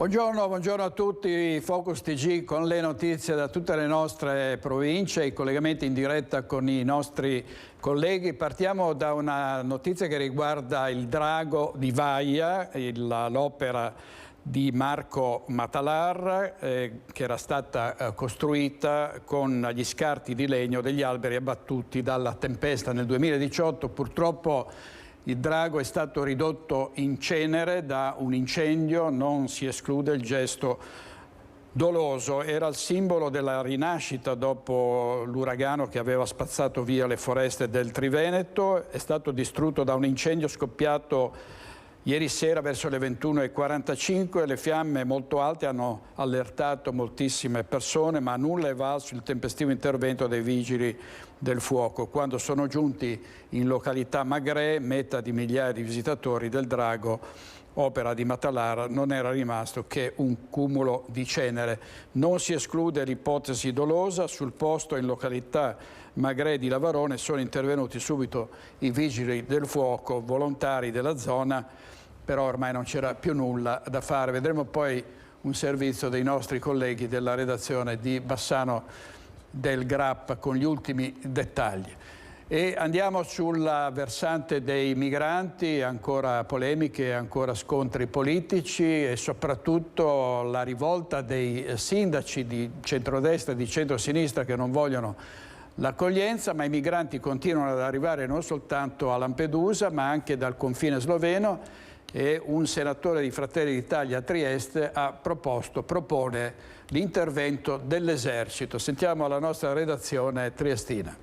Buongiorno a tutti, Focus TG con le notizie da tutte le nostre province, i collegamenti in diretta con i nostri colleghi. Partiamo da una notizia che riguarda il drago di Vaia, l'opera di Marco Matalar che era stata costruita con gli scarti di legno degli alberi abbattuti dalla tempesta nel 2018. Purtroppo il drago è stato ridotto in cenere da un incendio, non si esclude il gesto doloso. Era il simbolo della rinascita dopo l'uragano che aveva spazzato via le foreste del Triveneto. È stato distrutto da un incendio scoppiato ieri sera verso le 21:45. Le fiamme molto alte hanno allertato moltissime persone, ma nulla è valso il tempestivo intervento dei vigili del fuoco. Quando sono giunti in località Magrè, meta di migliaia di visitatori, del drago, opera di Matalar, non era rimasto che un cumulo di cenere. Non si esclude l'ipotesi dolosa. Sul posto, in località Magrè di Lavarone, sono intervenuti subito i vigili del fuoco, volontari della zona, però ormai non c'era più nulla da fare. Vedremo poi un servizio dei nostri colleghi della redazione di Bassano del Grappa con gli ultimi dettagli. E andiamo sul versante dei migranti, ancora polemiche, ancora scontri politici e soprattutto la rivolta dei sindaci di centrodestra e di centrosinistra che non vogliono l'accoglienza, ma i migranti continuano ad arrivare non soltanto a Lampedusa ma anche dal confine sloveno, e un senatore di Fratelli d'Italia a Trieste propone l'intervento dell'esercito. Sentiamo la nostra redazione triestina.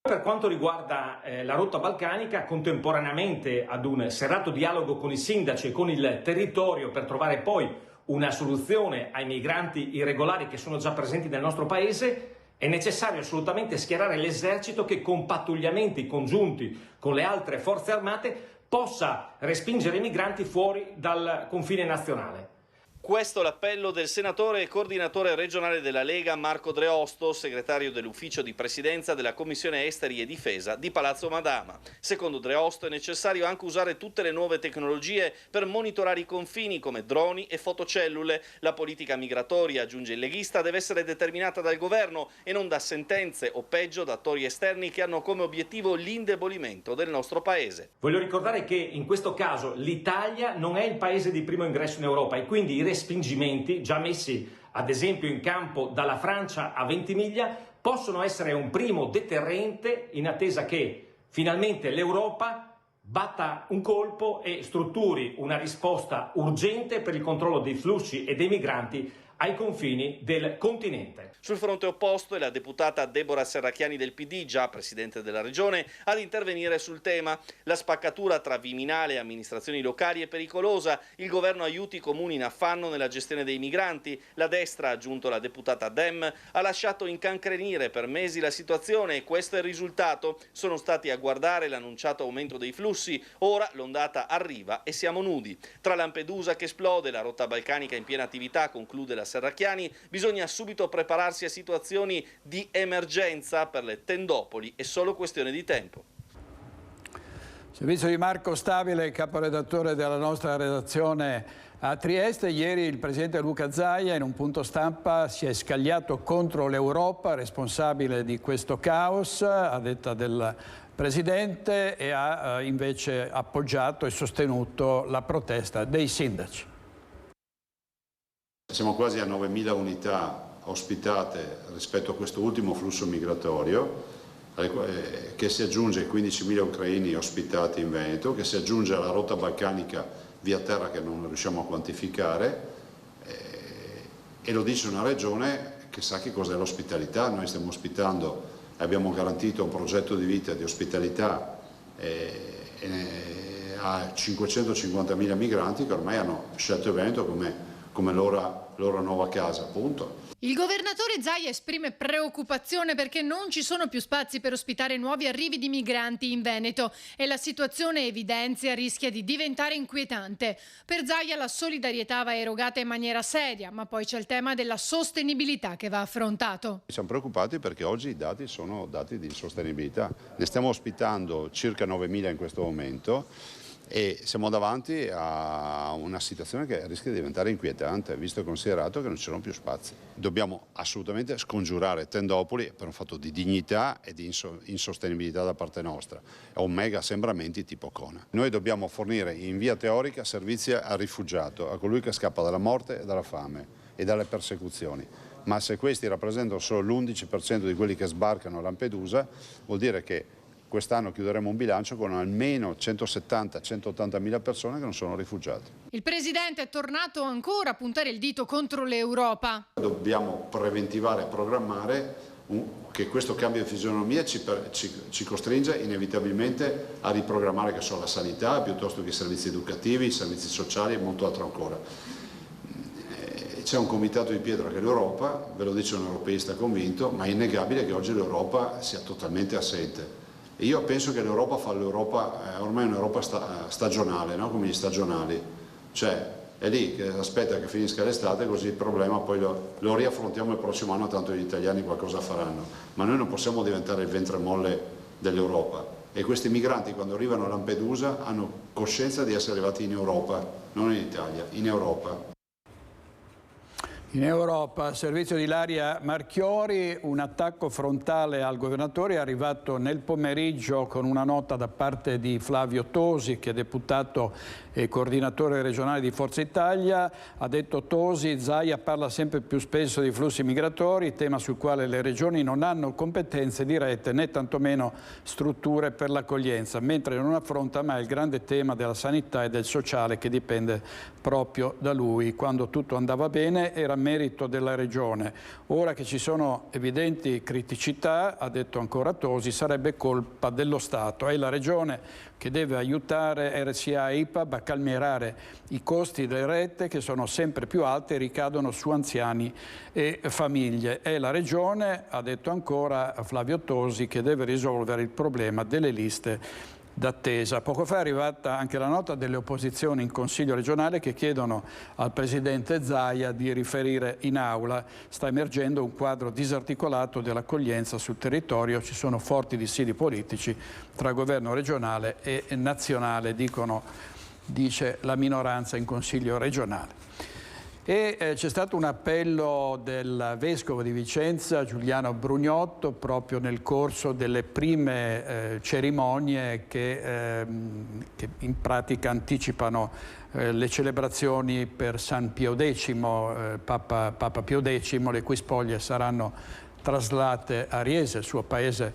Per quanto riguarda la rotta balcanica, contemporaneamente ad un serrato dialogo con i sindaci e con il territorio per trovare poi una soluzione ai migranti irregolari che sono già presenti nel nostro paese, è necessario assolutamente schierare l'esercito che con pattugliamenti congiunti con le altre forze armate possa respingere i migranti fuori dal confine nazionale. Questo è l'appello del senatore e coordinatore regionale della Lega Marco Dreosto, segretario dell'ufficio di presidenza della Commissione Esteri e Difesa di Palazzo Madama. Secondo Dreosto è necessario anche usare tutte le nuove tecnologie per monitorare i confini come droni e fotocellule. La politica migratoria, aggiunge il leghista, deve essere determinata dal governo e non da sentenze o peggio da attori esterni che hanno come obiettivo l'indebolimento del nostro paese. Voglio ricordare che in questo caso l'Italia non è il paese di primo ingresso in Europa e quindi i respingimenti già messi ad esempio in campo dalla Francia a Ventimiglia possono essere un primo deterrente in attesa che finalmente l'Europa batta un colpo e strutturi una risposta urgente per il controllo dei flussi e dei migranti ai confini del continente. Sul fronte opposto è la deputata Deborah Serracchiani del PD, già presidente della regione, ad intervenire sul tema. La spaccatura tra Viminale e amministrazioni locali è pericolosa, il governo aiuti i comuni in affanno nella gestione dei migranti, la destra, ha aggiunto la deputata Dem, ha lasciato incancrenire per mesi la situazione e questo è il risultato. Sono stati a guardare l'annunciato aumento dei flussi, ora l'ondata arriva e siamo nudi. Tra Lampedusa che esplode, la rotta balcanica in piena attività, conclude la Serracchiani, bisogna subito prepararsi a situazioni di emergenza. Per le tendopoli è solo questione di tempo. Servizio di Marco Stabile, caporedattore della nostra redazione a Trieste. Ieri il presidente Luca Zaia in un punto stampa si è scagliato contro l'Europa, responsabile di questo caos, a detta del presidente, e ha invece appoggiato e sostenuto la protesta dei sindaci. Siamo quasi a 9.000 unità ospitate rispetto a questo ultimo flusso migratorio, che si aggiunge ai 15.000 ucraini ospitati in Veneto, che si aggiunge alla rotta balcanica via terra che non riusciamo a quantificare, e lo dice una regione che sa che cos'è l'ospitalità. Noi stiamo ospitando, abbiamo garantito un progetto di vita di ospitalità a 550.000 migranti che ormai hanno scelto il Veneto come loro nuova casa, appunto. Il governatore Zaia esprime preoccupazione perché non ci sono più spazi per ospitare nuovi arrivi di migranti in Veneto e la situazione, evidenzia, rischia di diventare inquietante. Per Zaia la solidarietà va erogata in maniera seria, ma poi c'è il tema della sostenibilità che va affrontato. Siamo preoccupati perché oggi i dati sono dati di sostenibilità. Ne stiamo ospitando circa 9.000 in questo momento. E siamo davanti a una situazione che rischia di diventare inquietante, visto e considerato che non ci sono più spazi. Dobbiamo assolutamente scongiurare tendopoli per un fatto di dignità e di insostenibilità da parte nostra, o mega assembramenti tipo Kona. Noi dobbiamo fornire in via teorica servizi al rifugiato, a colui che scappa dalla morte e dalla fame e dalle persecuzioni. Ma se questi rappresentano solo l'11% di quelli che sbarcano a Lampedusa, vuol dire che quest'anno chiuderemo un bilancio con almeno 170-180 mila persone che non sono rifugiati. Il Presidente è tornato ancora a puntare il dito contro l'Europa. Dobbiamo preventivare e programmare che questo cambio di fisionomia ci costringe inevitabilmente a riprogrammare che so, la sanità piuttosto che i servizi educativi, i servizi sociali e molto altro ancora. C'è un comitato di pietra che è l'Europa, ve lo dice un europeista convinto, ma è innegabile che oggi l'Europa sia totalmente assente. E io penso che l'Europa fa l'Europa, ormai è un'Europa stagionale, no? Come gli stagionali, cioè è lì che aspetta che finisca l'estate così il problema poi lo riaffrontiamo il prossimo anno, tanto gli italiani qualcosa faranno, ma noi non possiamo diventare il ventre molle dell'Europa e questi migranti quando arrivano a Lampedusa hanno coscienza di essere arrivati in Europa, non in Italia, in Europa. In Europa, servizio di Ilaria Marchiori, un attacco frontale al governatore è arrivato nel pomeriggio con una nota da parte di Flavio Tosi, che è deputato e coordinatore regionale di Forza Italia. Ha detto Tosi, Zaia parla sempre più spesso di flussi migratori, tema sul quale le regioni non hanno competenze dirette né tantomeno strutture per l'accoglienza, mentre non affronta mai il grande tema della sanità e del sociale che dipende proprio da lui. Quando tutto andava bene era merito della regione. Ora che ci sono evidenti criticità, ha detto ancora Tosi, sarebbe colpa dello Stato. È la regione che deve aiutare RCA e IPAB a calmierare i costi delle rette che sono sempre più alte e ricadono su anziani e famiglie. È la regione, ha detto ancora Flavio Tosi, che deve risolvere il problema delle liste d'attesa. Poco fa è arrivata anche la nota delle opposizioni in Consiglio regionale che chiedono al Presidente Zaia di riferire in aula. Sta emergendo un quadro disarticolato dell'accoglienza sul territorio, ci sono forti dissidi politici tra governo regionale e nazionale, dice la minoranza in Consiglio regionale. E c'è stato un appello del Vescovo di Vicenza, Giuliano Brugnotto, proprio nel corso delle prime cerimonie che in pratica anticipano le celebrazioni per San Pio X, Papa Pio X, le cui spoglie saranno traslate a Riese, il suo paese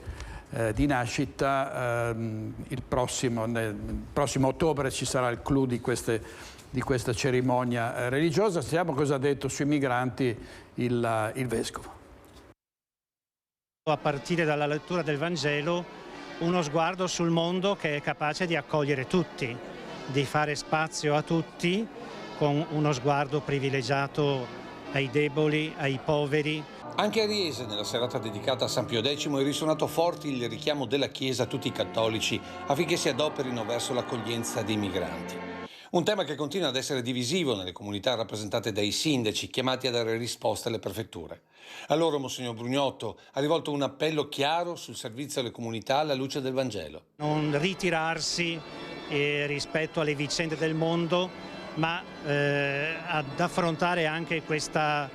di nascita. Nel prossimo ottobre ci sarà il clou di questa cerimonia religiosa. Sentiamo cosa ha detto sui migranti il Vescovo. A partire dalla lettura del Vangelo, uno sguardo sul mondo che è capace di accogliere tutti, di fare spazio a tutti, con uno sguardo privilegiato ai deboli, ai poveri. Anche a Riese, nella serata dedicata a San Pio X, è risuonato forte il richiamo della Chiesa a tutti i cattolici affinché si adoperino verso l'accoglienza dei migranti. Un tema che continua ad essere divisivo nelle comunità rappresentate dai sindaci, chiamati a dare risposte alle prefetture. A loro Monsignor Brugnotto ha rivolto un appello chiaro sul servizio alle comunità alla luce del Vangelo. Non ritirarsi rispetto alle vicende del mondo, ma ad affrontare anche questa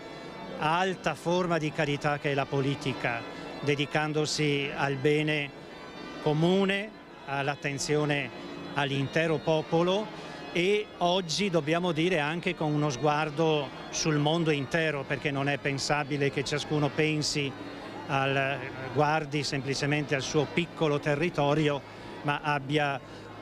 alta forma di carità che è la politica, dedicandosi al bene comune, all'attenzione all'intero popolo. E oggi dobbiamo dire anche con uno sguardo sul mondo intero, perché non è pensabile che ciascuno guardi semplicemente al suo piccolo territorio, ma abbia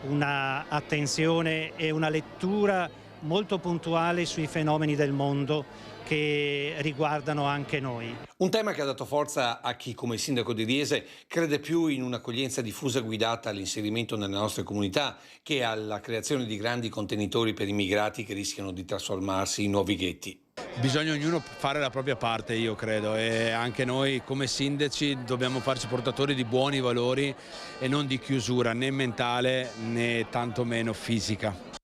una attenzione e una lettura molto puntuale sui fenomeni del mondo che riguardano anche noi. Un tema che ha dato forza a chi, come il sindaco di Riese, crede più in un'accoglienza diffusa guidata all'inserimento nelle nostre comunità che alla creazione di grandi contenitori per immigrati che rischiano di trasformarsi in nuovi ghetti. Bisogna ognuno fare la propria parte, io credo, e anche noi come sindaci dobbiamo farci portatori di buoni valori e non di chiusura né mentale né tantomeno fisica.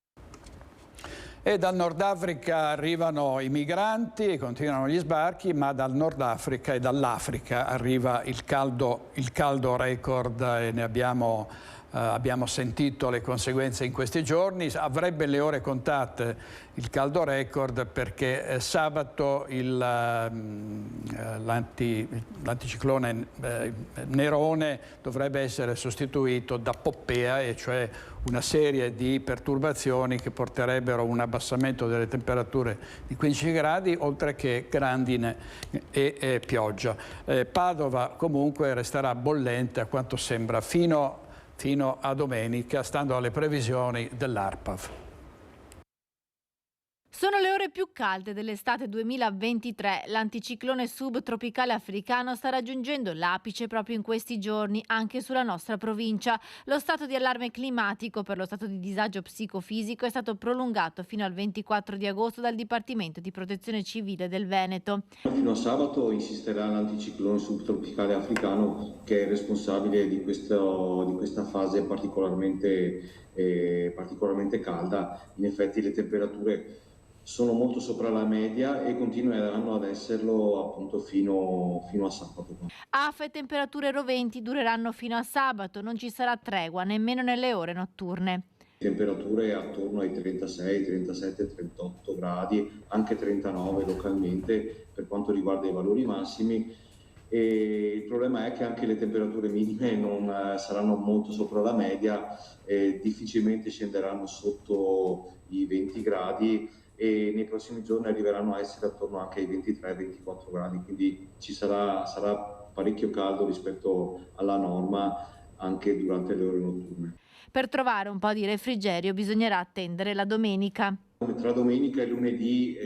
E dal Nord Africa arrivano i migranti, continuano gli sbarchi, ma dal Nord Africa e dall'Africa arriva il caldo record e ne abbiamo abbiamo sentito le conseguenze in questi giorni. Avrebbe le ore contate il caldo record, perché sabato l'anticiclone Nerone dovrebbe essere sostituito da Poppea, e cioè una serie di perturbazioni che porterebbero a un abbassamento delle temperature di 15 gradi, oltre che grandine e pioggia. Padova comunque resterà bollente, a quanto sembra, fino a domenica, stando alle previsioni dell'ARPAV. Sono le ore più calde dell'estate 2023. L'anticiclone subtropicale africano sta raggiungendo l'apice proprio in questi giorni anche sulla nostra provincia. Lo stato di allarme climatico per lo stato di disagio psicofisico è stato prolungato fino al 24 di agosto dal Dipartimento di Protezione Civile del Veneto. Fino a sabato insisterà l'anticiclone subtropicale africano, che è responsabile di questa fase particolarmente calda. In effetti le temperature sono molto sopra la media e continueranno ad esserlo appunto fino a sabato. Afe e temperature roventi dureranno fino a sabato, non ci sarà tregua nemmeno nelle ore notturne. Temperature attorno ai 36, 37, 38 gradi, anche 39 localmente per quanto riguarda i valori massimi. E il problema è che anche le temperature minime non saranno molto sopra la media, difficilmente scenderanno sotto i 20 gradi e nei prossimi giorni arriveranno a essere attorno anche ai 23-24 gradi, quindi sarà parecchio caldo rispetto alla norma anche durante le ore notturne. Per trovare un po' di refrigerio bisognerà attendere la domenica. Tra domenica e lunedì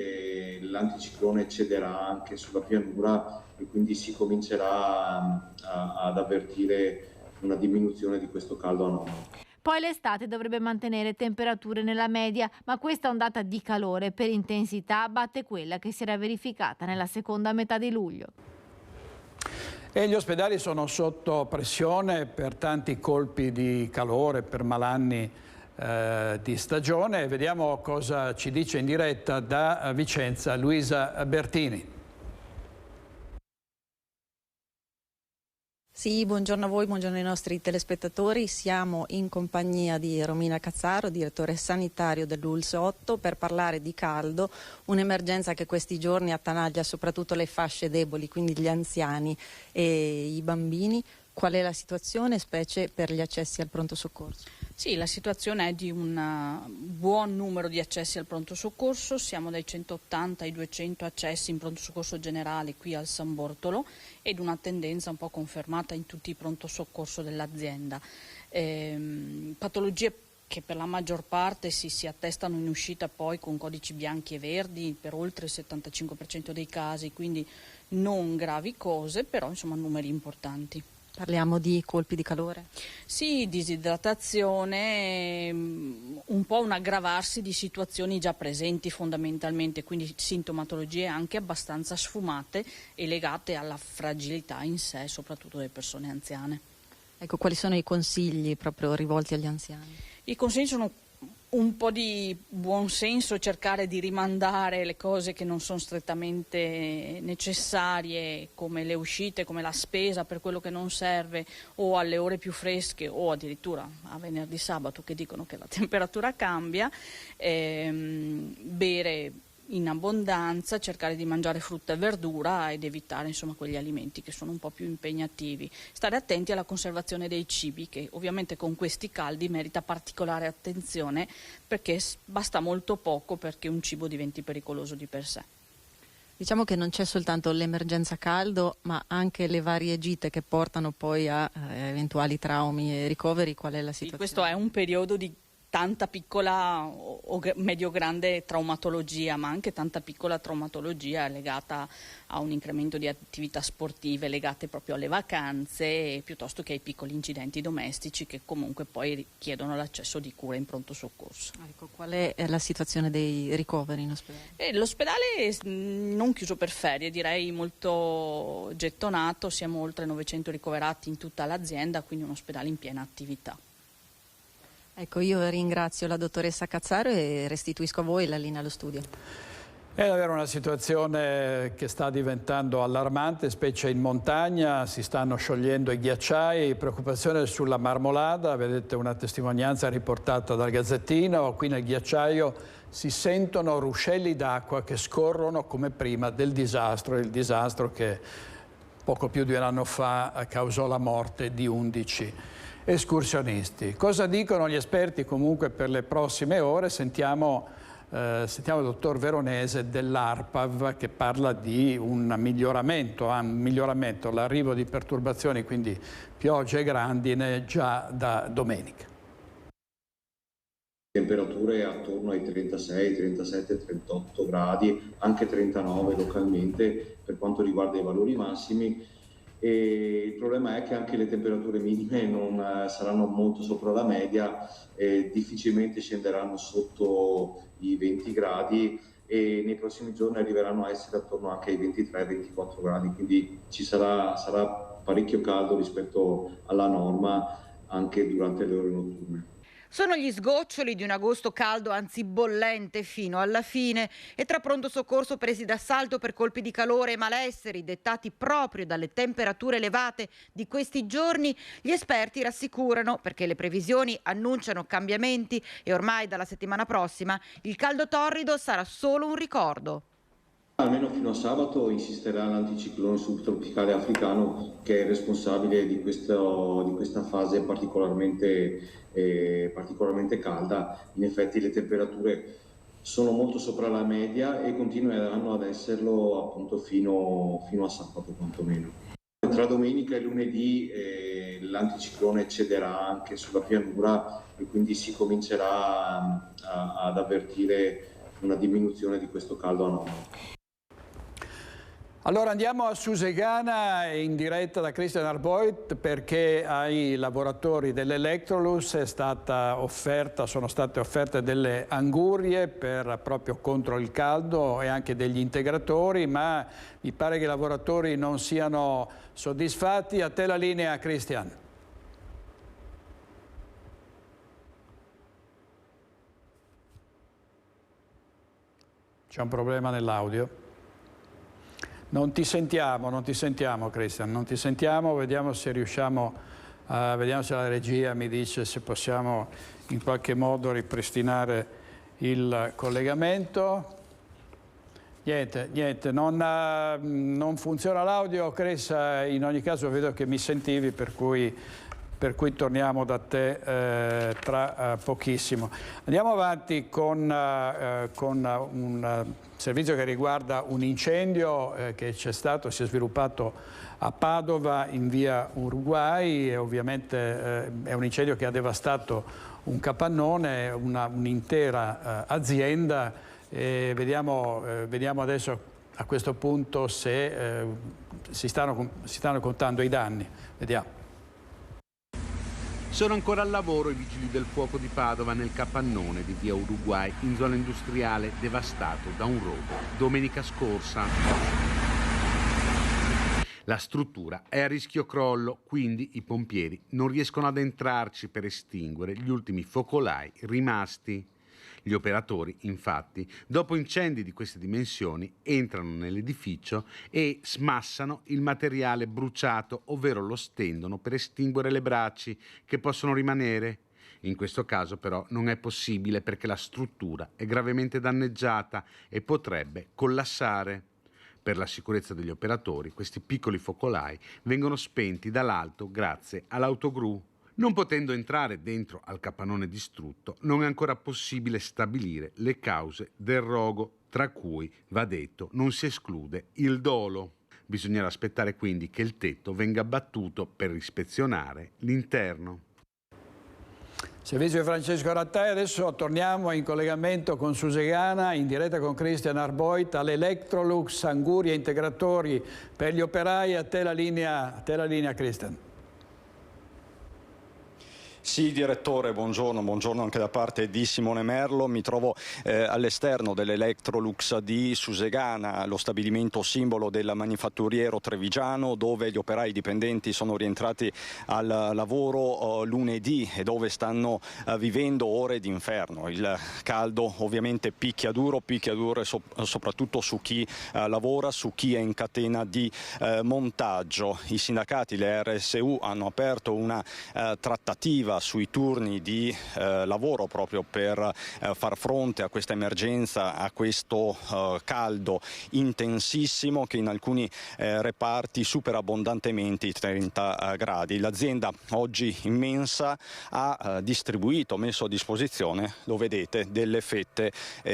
l'anticiclone cederà anche sulla pianura e quindi si comincerà ad avvertire una diminuzione di questo caldo anomalo. Poi l'estate dovrebbe mantenere temperature nella media, ma questa ondata di calore per intensità batte quella che si era verificata nella seconda metà di luglio. E gli ospedali sono sotto pressione per tanti colpi di calore, per malanni di stagione. Vediamo cosa ci dice in diretta da Vicenza Luisa Bertini. Sì, buongiorno a voi, buongiorno ai nostri telespettatori. Siamo in compagnia di Romina Cazzaro, direttore sanitario dell'ULSS 8, per parlare di caldo, un'emergenza che questi giorni attanaglia soprattutto le fasce deboli, quindi gli anziani e i bambini. Qual è la situazione, specie per gli accessi al pronto soccorso? Sì, la situazione è di un buon numero di accessi al pronto soccorso, siamo dai 180 ai 200 accessi in pronto soccorso generale qui al San Bortolo ed una tendenza un po' confermata in tutti i pronto soccorso dell'azienda. Patologie che per la maggior parte si attestano in uscita poi con codici bianchi e verdi per oltre il 75% dei casi, quindi non gravi cose, però insomma numeri importanti. Parliamo di colpi di calore? Sì, disidratazione, un po' un aggravarsi di situazioni già presenti fondamentalmente, quindi sintomatologie anche abbastanza sfumate e legate alla fragilità in sé, soprattutto delle persone anziane. Ecco, quali sono i consigli proprio rivolti agli anziani? I consigli sono un po' di buon senso, cercare di rimandare le cose che non sono strettamente necessarie, come le uscite, come la spesa per quello che non serve, o alle ore più fresche, o addirittura a venerdì sabato che dicono che la temperatura cambia, bere in abbondanza, cercare di mangiare frutta e verdura ed evitare insomma quegli alimenti che sono un po' più impegnativi. Stare attenti alla conservazione dei cibi, che ovviamente con questi caldi merita particolare attenzione, perché basta molto poco perché un cibo diventi pericoloso di per sé. Diciamo che non c'è soltanto l'emergenza caldo, ma anche le varie gite che portano poi a eventuali traumi e ricoveri. Qual è la situazione? Sì, questo è un periodo di tanta piccola o medio-grande traumatologia, ma anche tanta piccola traumatologia legata a un incremento di attività sportive legate proprio alle vacanze, piuttosto che ai piccoli incidenti domestici che comunque poi richiedono l'accesso di cure in pronto soccorso. Ecco, qual è la situazione dei ricoveri in ospedale? L'ospedale non chiuso per ferie, direi molto gettonato, siamo oltre 900 ricoverati in tutta l'azienda, quindi un ospedale in piena attività. Ecco, io ringrazio la dottoressa Cazzaro e restituisco a voi la linea allo studio. È davvero una situazione che sta diventando allarmante, specie in montagna, si stanno sciogliendo i ghiacciai, preoccupazione sulla Marmolada, vedete una testimonianza riportata dal Gazzettino, qui nel ghiacciaio si sentono ruscelli d'acqua che scorrono come prima del disastro, il disastro che poco più di un anno fa causò la morte di 11 escursionisti. Cosa dicono gli esperti comunque per le prossime ore? Sentiamo il dottor Veronese dell'ARPAV che parla di un miglioramento, l'arrivo di perturbazioni, quindi piogge e grandine già da domenica. Temperature attorno ai 36, 37, 38 gradi, anche 39 localmente per quanto riguarda i valori massimi. E il problema è che anche le temperature minime non saranno molto sopra la media, difficilmente scenderanno sotto i 20 gradi e nei prossimi giorni arriveranno a essere attorno anche ai 23-24 gradi, quindi sarà parecchio caldo rispetto alla norma anche durante le ore notturne. Sono gli sgoccioli di un agosto caldo, anzi bollente fino alla fine, e tra pronto soccorso presi d'assalto per colpi di calore e malesseri dettati proprio dalle temperature elevate di questi giorni, gli esperti rassicurano perché le previsioni annunciano cambiamenti e ormai dalla settimana prossima il caldo torrido sarà solo un ricordo. Almeno fino a sabato insisterà l'anticiclone subtropicale africano che è responsabile di questa fase particolarmente calda. In effetti le temperature sono molto sopra la media e continueranno ad esserlo appunto fino a sabato quantomeno. Tra domenica e lunedì l'anticiclone cederà anche sulla pianura e quindi si comincerà ad avvertire una diminuzione di questo caldo anomalo. Allora andiamo a Susegana in diretta da Christian Arboit perché ai lavoratori dell'Electrolux sono state offerte delle angurie proprio contro il caldo e anche degli integratori, ma mi pare che i lavoratori non siano soddisfatti. A te la linea, Christian. C'è un problema nell'audio. Non ti sentiamo Christian, non ti sentiamo, vediamo se riusciamo, vediamo se la regia mi dice se possiamo in qualche modo ripristinare il collegamento. Niente, non funziona l'audio, Chris, in ogni caso vedo che mi sentivi per cui torniamo da te tra pochissimo. Andiamo avanti con un servizio che riguarda un incendio che si è sviluppato a Padova in via Uruguay e ovviamente è un incendio che ha devastato un capannone, un'intera azienda e vediamo adesso a questo punto se si stanno contando i danni. Vediamo. Sono ancora al lavoro i vigili del fuoco di Padova nel capannone di via Uruguay in zona industriale devastato da un rogo domenica scorsa. La struttura è a rischio crollo, quindi i pompieri non riescono ad entrarci per estinguere gli ultimi focolai rimasti. Gli operatori, infatti, dopo incendi di queste dimensioni, entrano nell'edificio e smassano il materiale bruciato, ovvero lo stendono per estinguere le braci che possono rimanere. In questo caso però non è possibile perché la struttura è gravemente danneggiata e potrebbe collassare. Per la sicurezza degli operatori, questi piccoli focolai vengono spenti dall'alto grazie all'autogru. Non potendo entrare dentro al capannone distrutto, non è ancora possibile stabilire le cause del rogo, tra cui, va detto, non si esclude il dolo. Bisognerà aspettare quindi che il tetto venga abbattuto per ispezionare l'interno. Servizio di Francesco Rattai, adesso torniamo in collegamento con Susegana, in diretta con Christian Arboit, all'Electrolux, angurie integratori per gli operai. A te la linea Christian. Sì, direttore, buongiorno anche da parte di Simone Merlo. Mi trovo all'esterno dell'Electrolux di Susegana, lo stabilimento simbolo del manifatturiero trevigiano, dove gli operai dipendenti sono rientrati al lavoro lunedì e dove stanno vivendo ore d'inferno. Il caldo ovviamente picchia duro soprattutto su chi lavora, su chi è in catena di montaggio. I sindacati, le RSU, hanno aperto una trattativa sui turni di lavoro proprio per far fronte a questa emergenza, a questo caldo intensissimo che in alcuni reparti supera abbondantemente i 30 gradi. L'azienda, oggi immensa, ha messo a disposizione, lo vedete, delle fette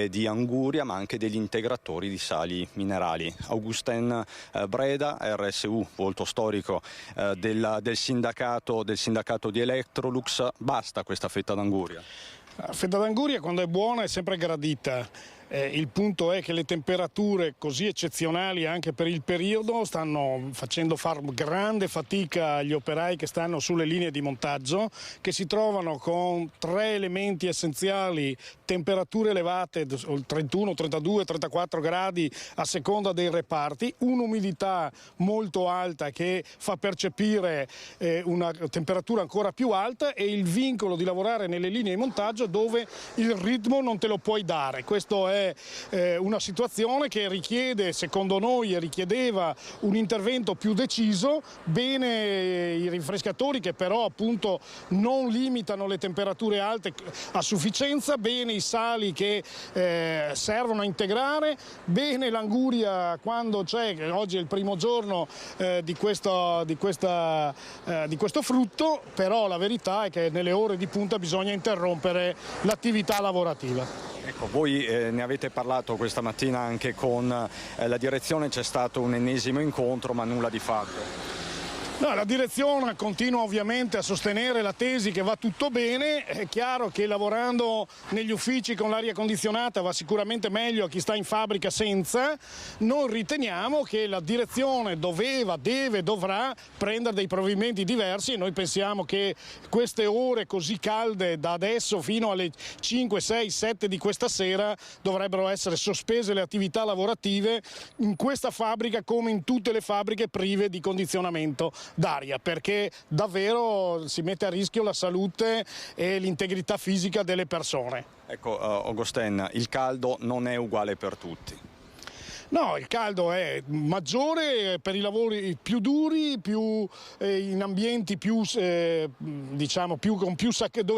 di anguria ma anche degli integratori di sali minerali. Augustin Breda, RSU, volto storico del sindacato di Electrolux. Basta questa fetta d'anguria? La fetta d'anguria, quando è buona, è sempre gradita. Il punto è che le temperature così eccezionali anche per il periodo stanno facendo far grande fatica agli operai che stanno sulle linee di montaggio, che si trovano con 3 elementi essenziali: temperature elevate, 31, 32, 34 gradi a seconda dei reparti, un'umidità molto alta che fa percepire una temperatura ancora più alta, e il vincolo di lavorare nelle linee di montaggio dove il ritmo non te lo puoi dare. Questo è una situazione che richiede, secondo noi, richiedeva un intervento più deciso. Bene i rinfrescatori che però appunto non limitano le temperature alte a sufficienza, bene i sali che servono a integrare, bene l'anguria quando c'è, che oggi è il primo giorno di questo frutto, però la verità è che nelle ore di punta bisogna interrompere l'attività lavorativa. Ecco, voi ne avete parlato questa mattina anche con la direzione, c'è stato un ennesimo incontro ma nulla di fatto. No, la direzione continua ovviamente a sostenere la tesi che va tutto bene. È chiaro che lavorando negli uffici con l'aria condizionata va sicuramente meglio a chi sta in fabbrica senza. Non riteniamo che la direzione dovrà prendere dei provvedimenti diversi, e noi pensiamo che queste ore così calde da adesso fino alle 5, 6, 7 di questa sera dovrebbero essere sospese le attività lavorative in questa fabbrica come in tutte le fabbriche prive di condizionamento d'aria, perché davvero si mette a rischio la salute e l'integrità fisica delle persone. Ecco, Augustin, il caldo non è uguale per tutti. No, il caldo è maggiore per i lavori più duri, in ambienti dove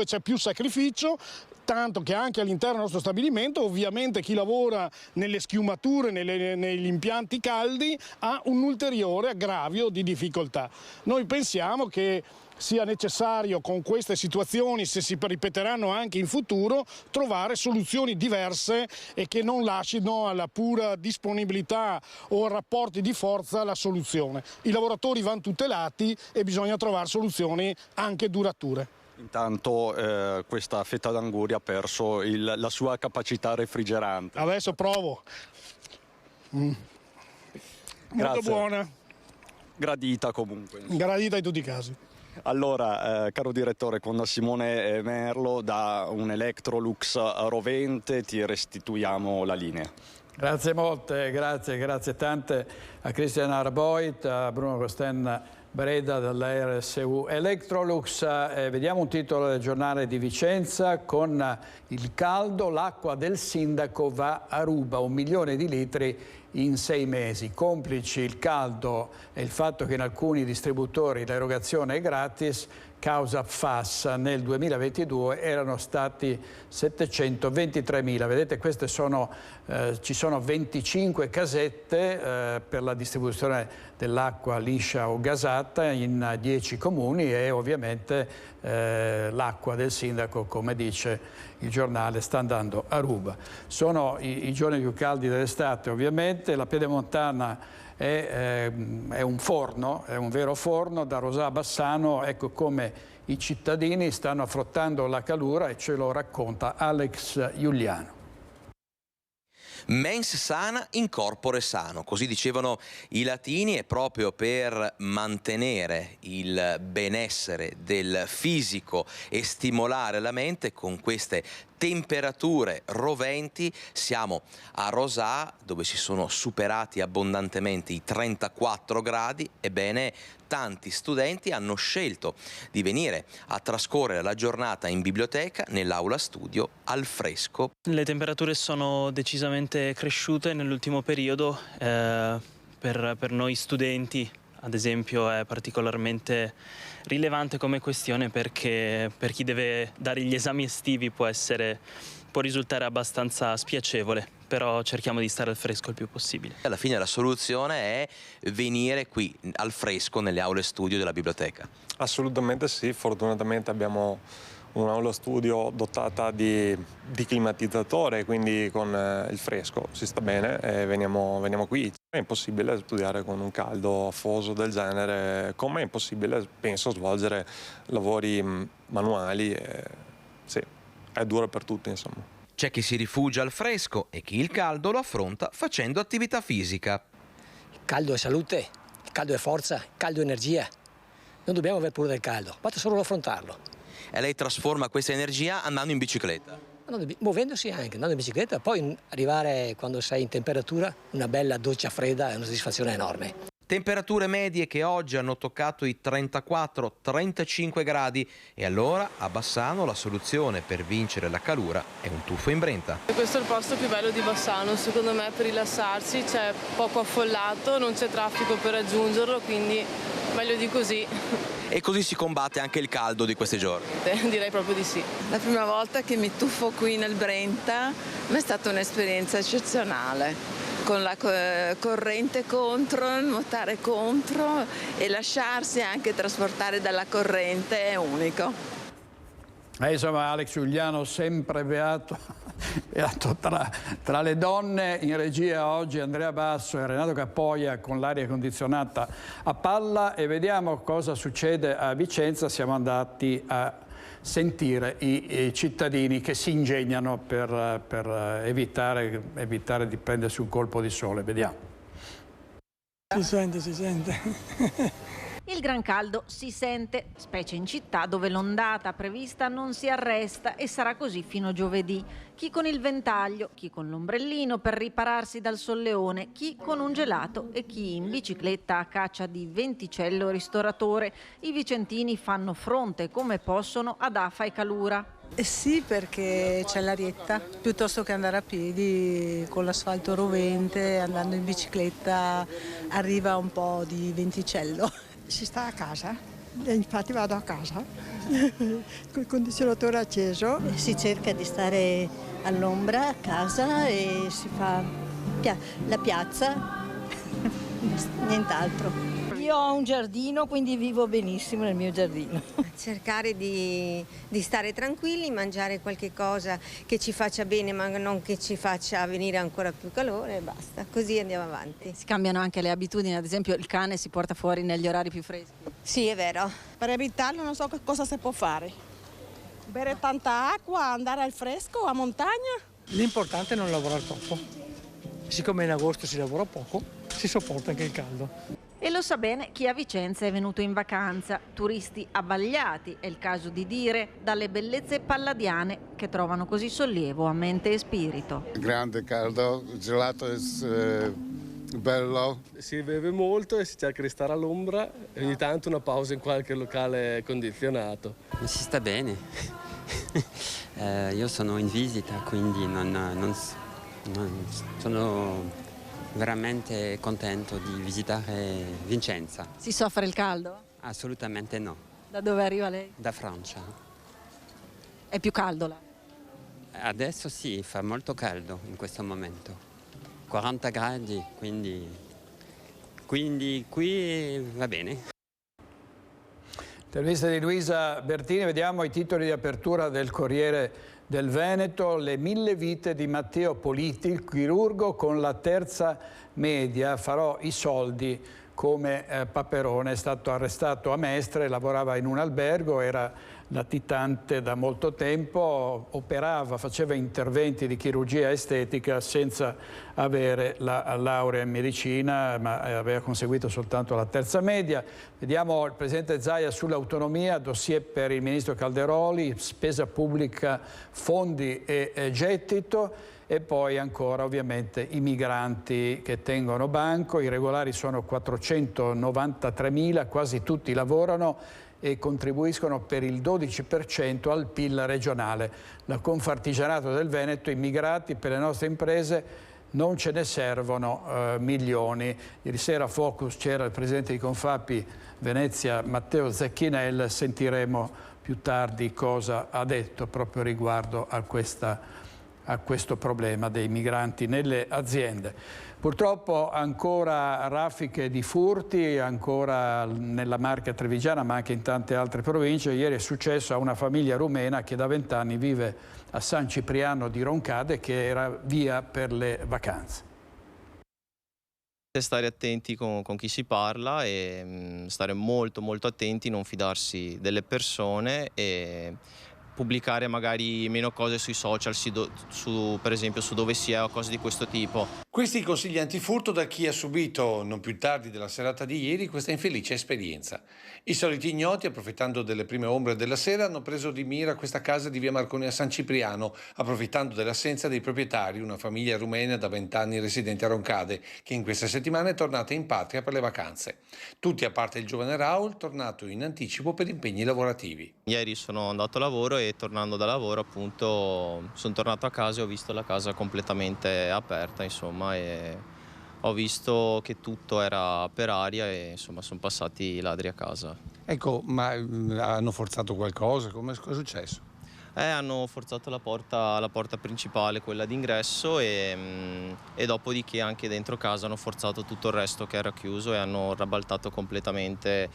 c'è più sacrificio, tanto che anche all'interno del nostro stabilimento ovviamente chi lavora nelle schiumature, negli impianti caldi ha un ulteriore aggravio di difficoltà. Noi pensiamo che sia necessario, con queste situazioni, se si ripeteranno anche in futuro, trovare soluzioni diverse e che non lasciano alla pura disponibilità o rapporti di forza la soluzione. I lavoratori vanno tutelati e bisogna trovare soluzioni anche durature. Intanto questa fetta d'anguria ha perso la sua capacità refrigerante. Adesso provo. Molto buona. Gradita comunque. Gradita in tutti i casi. Allora, caro direttore, con Simone Merlo da un Electrolux rovente ti restituiamo la linea. Grazie molte, grazie tante a Christian Arboit, a Bruno Augustin Breda della RSU. Electrolux, vediamo un titolo del giornale di Vicenza: con il caldo l'acqua del sindaco va a ruba, 1 milione di litri in 6 mesi. Complici il caldo e il fatto che in alcuni distributori l'erogazione è gratis, causa PFAS nel 2022 erano stati 723.000. Vedete, queste ci sono 25 casette per la distribuzione dell'acqua liscia o gasata in 10 comuni, e ovviamente l'acqua del sindaco, come dice il giornale, sta andando a ruba. Sono i giorni più caldi dell'estate, ovviamente. La Pedemontana è un forno, è un vero forno. Da Rosà a Bassano, ecco come i cittadini stanno affrontando la calura, e ce lo racconta Alex Giuliano. Mens sana in corpore sano, così dicevano i latini, e proprio per mantenere il benessere del fisico e stimolare la mente con queste temperature roventi siamo a Rosà, dove si sono superati abbondantemente i 34 gradi. Ebbene, tanti studenti hanno scelto di venire a trascorrere la giornata in biblioteca, nell'aula studio, al fresco. Le temperature sono decisamente cresciute nell'ultimo periodo, per noi studenti ad esempio è particolarmente rilevante come questione, perché per chi deve dare gli esami estivi può risultare abbastanza spiacevole, però cerchiamo di stare al fresco il più possibile. Alla fine la soluzione è venire qui al fresco nelle aule studio della biblioteca. Assolutamente sì, fortunatamente abbiamo un'aula studio dotata di climatizzatore, quindi con il fresco si sta bene e veniamo qui. È impossibile studiare con un caldo afoso del genere, come è impossibile, penso, svolgere lavori manuali. Sì, è duro per tutti, insomma. C'è chi si rifugia al fresco e chi il caldo lo affronta facendo attività fisica. Il caldo è salute, il caldo è forza, il caldo è energia. Non dobbiamo aver paura del caldo, basta solo affrontarlo. E lei trasforma questa energia andando in bicicletta? Muovendosi anche, andando in bicicletta, poi arrivare quando sei in temperatura, una bella doccia fredda è una soddisfazione enorme. Temperature medie che oggi hanno toccato i 34-35 gradi e allora a Bassano la soluzione per vincere la calura è un tuffo in Brenta. Questo è il posto più bello di Bassano, secondo me, per rilassarsi, c'è poco affollato, non c'è traffico per raggiungerlo, quindi meglio di così. E così si combatte anche il caldo di questi giorni? Direi proprio di sì. La prima volta che mi tuffo qui nel Brenta è stata un'esperienza eccezionale. Con la corrente contro, nuotare contro e lasciarsi anche trasportare dalla corrente è unico. Insomma, Alex Giuliano sempre beato tra le donne. In regia oggi Andrea Basso e Renato Cappoia con l'aria condizionata a palla, e vediamo cosa succede a Vicenza. Siamo andati a sentire i cittadini che si ingegnano per evitare di prendersi un colpo di sole. Vediamo. Si sente. Il gran caldo si sente, specie in città dove l'ondata prevista non si arresta e sarà così fino a giovedì. Chi con il ventaglio, chi con l'ombrellino per ripararsi dal solleone, chi con un gelato e chi in bicicletta a caccia di venticello ristoratore. I vicentini fanno fronte come possono ad afa e calura. Sì, perché c'è l'arietta, piuttosto che andare a piedi con l'asfalto rovente, andando in bicicletta arriva un po' di venticello. Si sta a casa, infatti vado a casa col condizionatore acceso. Si cerca di stare all'ombra a casa e si fa la piazza, nient'altro. Io ho un giardino, quindi vivo benissimo nel mio giardino. Cercare di stare tranquilli, mangiare qualche cosa che ci faccia bene ma non che ci faccia venire ancora più calore e basta, così andiamo avanti. Si cambiano anche le abitudini, ad esempio il cane si porta fuori negli orari più freschi. Sì, è vero. Per evitarlo non so cosa si può fare. Bere tanta acqua, andare al fresco, a montagna. L'importante è non lavorare troppo. Siccome in agosto si lavora poco, si sopporta anche il caldo. E lo sa bene chi a Vicenza è venuto in vacanza. Turisti abbagliati, è il caso di dire, dalle bellezze palladiane che trovano così sollievo a mente e spirito. Grande caldo, il gelato è bello. Si beve molto e si cerca di stare all'ombra e ogni tanto una pausa in qualche locale condizionato. Si sta bene. Io sono in visita, quindi non sono veramente contento di visitare Vicenza. Si soffre il caldo? Assolutamente no. Da dove arriva lei? Da Francia. È più caldo là? Adesso sì, fa molto caldo in questo momento. 40 gradi, quindi qui va bene. Intervista di Luisa Bertini, vediamo i titoli di apertura del Corriere del Veneto. Le 1000 vite di Matteo Politi, il chirurgo con la terza media, farò i soldi come Paperone. È stato arrestato a Mestre, lavorava in un albergo, era latitante da molto tempo, operava, faceva interventi di chirurgia estetica senza avere la laurea in medicina, ma aveva conseguito soltanto la terza media. Vediamo il presidente Zaia sull'autonomia, dossier per il ministro Calderoli, spesa pubblica, fondi e gettito. E poi ancora ovviamente i migranti che tengono banco, i regolari sono 493.000, quasi tutti lavorano e contribuiscono per il 12% al PIL regionale. La Confartigianato del Veneto, immigrati per le nostre imprese non ce ne servono milioni. Ieri sera a Focus c'era il presidente di Confapi Venezia Matteo Zecchinel, sentiremo più tardi cosa ha detto proprio riguardo a questo problema dei migranti nelle aziende. Purtroppo ancora raffiche di furti, ancora nella Marca trevigiana ma anche in tante altre province. Ieri è successo a una famiglia rumena che da 20 anni vive a San Cipriano di Roncade, che era via per le vacanze. Stare attenti con chi si parla e stare molto attenti, non fidarsi delle persone e pubblicare magari meno cose sui social, per esempio su dove si è o cose di questo tipo. Questi i consigli antifurto da chi ha subito, non più tardi della serata di ieri, questa infelice esperienza. I soliti ignoti, approfittando delle prime ombre della sera, hanno preso di mira questa casa di via Marconi a San Cipriano, approfittando dell'assenza dei proprietari, una famiglia rumena da 20 anni residente a Roncade, che in questa settimana è tornata in patria per le vacanze. Tutti a parte il giovane Raul, tornato in anticipo per impegni lavorativi. Ieri sono andato a lavoro e tornando da lavoro appunto sono tornato a casa e ho visto la casa completamente aperta, insomma, e ho visto che tutto era per aria e insomma sono passati i ladri a casa. Ecco, ma hanno forzato qualcosa? Cosa è successo? Hanno forzato la porta principale, quella d'ingresso, e dopodiché anche dentro casa hanno forzato tutto il resto che era chiuso e hanno rabaltato completamente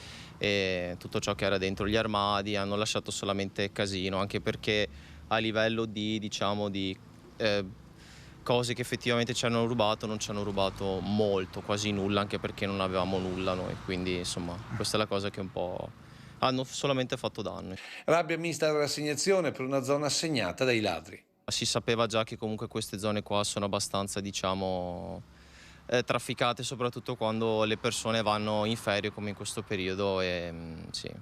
tutto ciò che era dentro gli armadi, hanno lasciato solamente casino, anche perché a livello di cose che effettivamente ci hanno rubato, non ci hanno rubato molto, quasi nulla, anche perché non avevamo nulla noi, quindi insomma questa è la cosa che un po' hanno solamente fatto danno. Rabbia mista e rassegnazione per una zona assegnata dai ladri. Si sapeva già che comunque queste zone qua sono abbastanza, diciamo, trafficate, soprattutto quando le persone vanno in ferie come in questo periodo, e sì.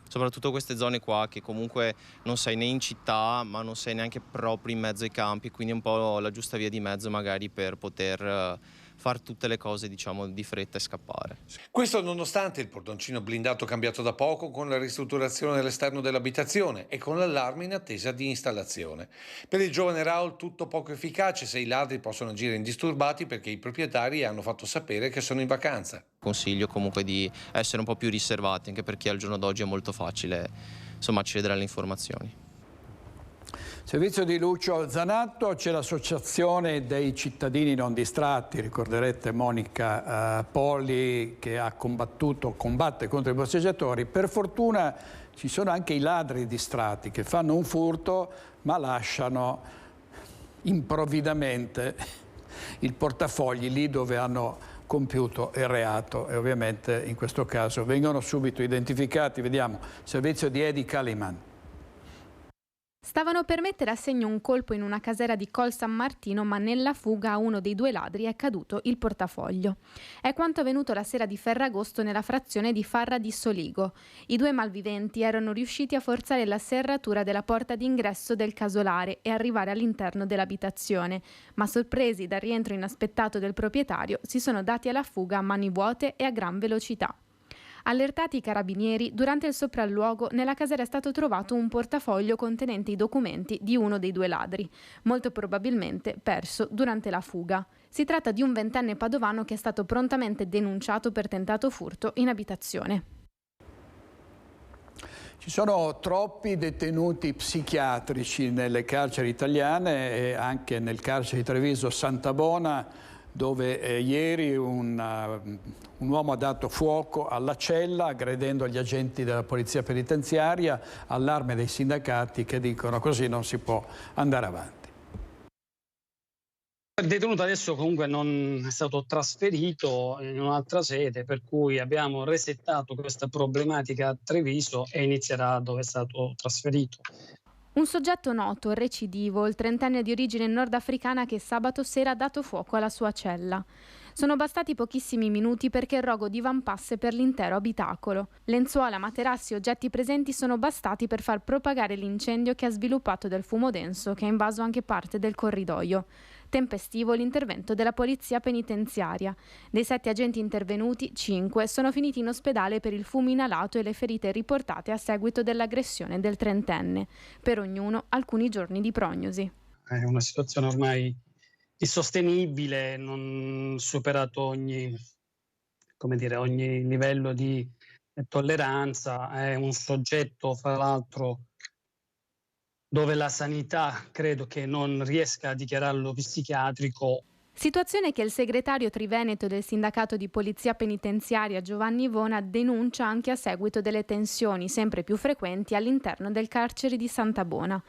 Soprattutto queste zone qua che comunque non sei né in città ma non sei neanche proprio in mezzo ai campi, quindi è un po' la giusta via di mezzo magari per poter fare tutte le cose, diciamo, di fretta e scappare. Questo nonostante il portoncino blindato cambiato da poco con la ristrutturazione dell'esterno dell'abitazione e con l'allarme in attesa di installazione. Per il giovane Raul tutto poco efficace se i ladri possono agire indisturbati perché i proprietari hanno fatto sapere che sono in vacanza. Consiglio comunque di essere un po' più riservati, anche perché al giorno d'oggi è molto facile, insomma, accedere alle informazioni. Servizio di Lucio Zanatto, c'è l'associazione dei cittadini non distratti, ricorderete Monica Poli che combatte contro i borseggiatori. Per fortuna ci sono anche i ladri distratti che fanno un furto ma lasciano improvvidamente il portafogli lì dove hanno compiuto il reato e ovviamente in questo caso vengono subito identificati. Vediamo, servizio di Edi Caliman. Stavano per mettere a segno un colpo in una casera di Col San Martino, ma nella fuga a uno dei due ladri è caduto il portafoglio. È quanto avvenuto la sera di Ferragosto nella frazione di Farra di Soligo. I due malviventi erano riusciti a forzare la serratura della porta d'ingresso del casolare e arrivare all'interno dell'abitazione, ma sorpresi dal rientro inaspettato del proprietario si sono dati alla fuga a mani vuote e a gran velocità. Allertati i carabinieri, durante il sopralluogo nella casera è stato trovato un portafoglio contenente i documenti di uno dei due ladri, molto probabilmente perso durante la fuga. Si tratta di un 20enne padovano che è stato prontamente denunciato per tentato furto in abitazione. Ci sono troppi detenuti psichiatrici nelle carceri italiane e anche nel carcere di Treviso Santa Bona, dove ieri un uomo ha dato fuoco alla cella aggredendo gli agenti della polizia penitenziaria, allarme dei sindacati che dicono così non si può andare avanti. Il detenuto adesso comunque non è stato trasferito in un'altra sede, per cui abbiamo resettato questa problematica a Treviso e inizierà dove è stato trasferito. Un soggetto noto, recidivo, il trentenne di origine nordafricana che sabato sera ha dato fuoco alla sua cella. Sono bastati pochissimi minuti perché il rogo divampasse per l'intero abitacolo. Lenzuola, materassi e oggetti presenti sono bastati per far propagare l'incendio che ha sviluppato del fumo denso che ha invaso anche parte del corridoio. Tempestivo l'intervento della polizia penitenziaria. Dei 7 agenti intervenuti, 5 sono finiti in ospedale per il fumo inalato e le ferite riportate a seguito dell'aggressione del trentenne. Per ognuno alcuni giorni di prognosi. È una situazione ormai insostenibile, non superato ogni livello di tolleranza. È un soggetto, fra l'altro, dove la sanità credo che non riesca a dichiararlo psichiatrico. Situazione che il segretario triveneto del sindacato di polizia penitenziaria Giovanni Ivona denuncia anche a seguito delle tensioni sempre più frequenti all'interno del carcere di Santabona.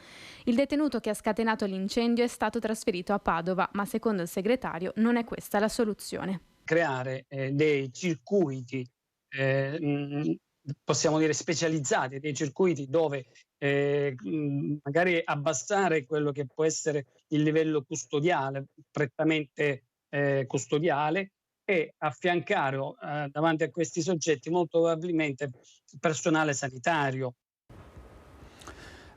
Il detenuto che ha scatenato l'incendio è stato trasferito a Padova, ma secondo il segretario non è questa la soluzione. Creare dei circuiti, possiamo dire specializzati, dei circuiti dove magari abbassare quello che può essere il livello custodiale, prettamente custodiale, e affiancare davanti a questi soggetti molto probabilmente personale sanitario.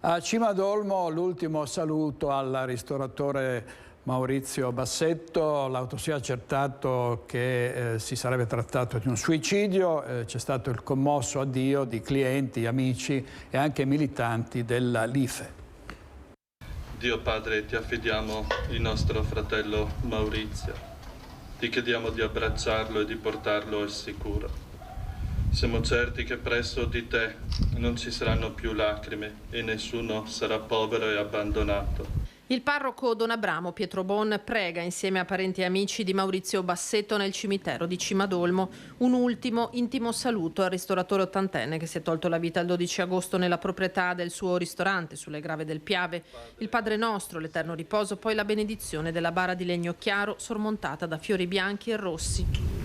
A Cimadolmo l'ultimo saluto al ristoratore Maurizio Bassetto. L'autopsia ha accertato che si sarebbe trattato di un suicidio. C'è stato il commosso addio di clienti, amici e anche militanti della LIFE. Dio Padre, ti affidiamo il nostro fratello Maurizio. Ti chiediamo di abbracciarlo e di portarlo al sicuro. Siamo certi che presso di te non ci saranno più lacrime e nessuno sarà povero e abbandonato. Il parroco Don Abramo Pietro Bon prega insieme a parenti e amici di Maurizio Bassetto nel cimitero di Cimadolmo. Un ultimo intimo saluto al ristoratore ottantenne che si è tolto la vita il 12 agosto nella proprietà del suo ristorante sulle Grave del Piave. Il Padre Nostro, l'eterno riposo, poi la benedizione della bara di legno chiaro sormontata da fiori bianchi e rossi.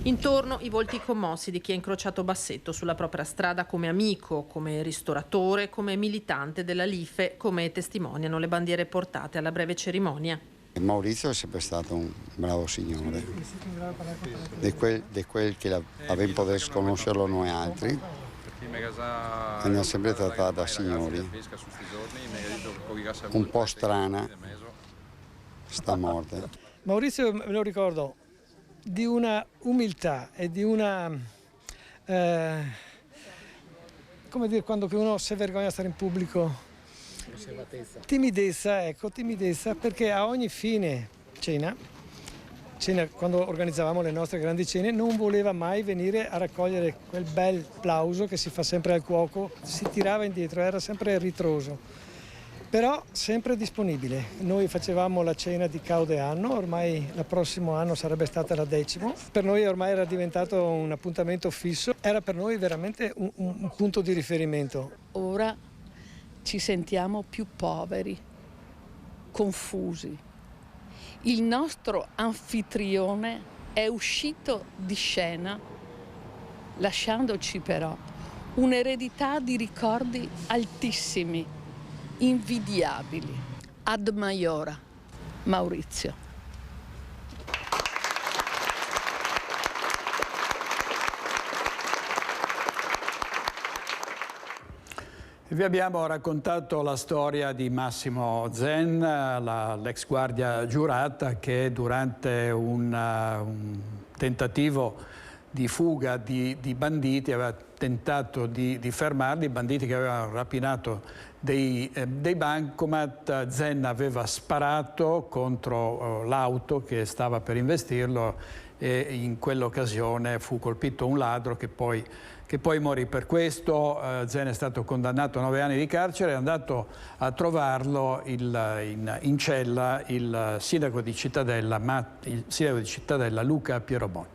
Intorno i volti commossi di chi ha incrociato Bassetto sulla propria strada come amico, come ristoratore, come militante della LIFE, come testimoniano le bandiere portate alla breve cerimonia. Maurizio è sempre stato un bravo signore, di quel che abbiamo potuto conoscerlo noi altri, abbiamo sempre trattato da signori. Un po' strana sta morte. Maurizio me lo ricordo di una umiltà e di una, come dire, quando uno si vergogna a stare in pubblico, timidezza, perché a ogni fine cena, quando organizzavamo le nostre grandi cene, non voleva mai venire a raccogliere quel bel plauso che si fa sempre al cuoco, si tirava indietro, era sempre ritroso. Però sempre disponibile. Noi facevamo la cena di Caude anno, ormai il prossimo anno sarebbe stata la 10ª. Per noi ormai era diventato un appuntamento fisso, era per noi veramente un punto di riferimento. Ora ci sentiamo più poveri, confusi. Il nostro anfitrione è uscito di scena, lasciandoci però un'eredità di ricordi altissimi, invidiabili. Ad Maiora, Maurizio. Vi abbiamo raccontato la storia di Massimo Zen, l'ex guardia giurata che durante un tentativo di fuga di banditi aveva tentato di fermarli, banditi che avevano rapinato dei bancomat. Zen aveva sparato contro l'auto che stava per investirlo e in quell'occasione fu colpito un ladro che poi morì. Per questo Zen è stato condannato a 9 anni di carcere. È andato a trovarlo in cella il sindaco di Cittadella Luca Pierobon.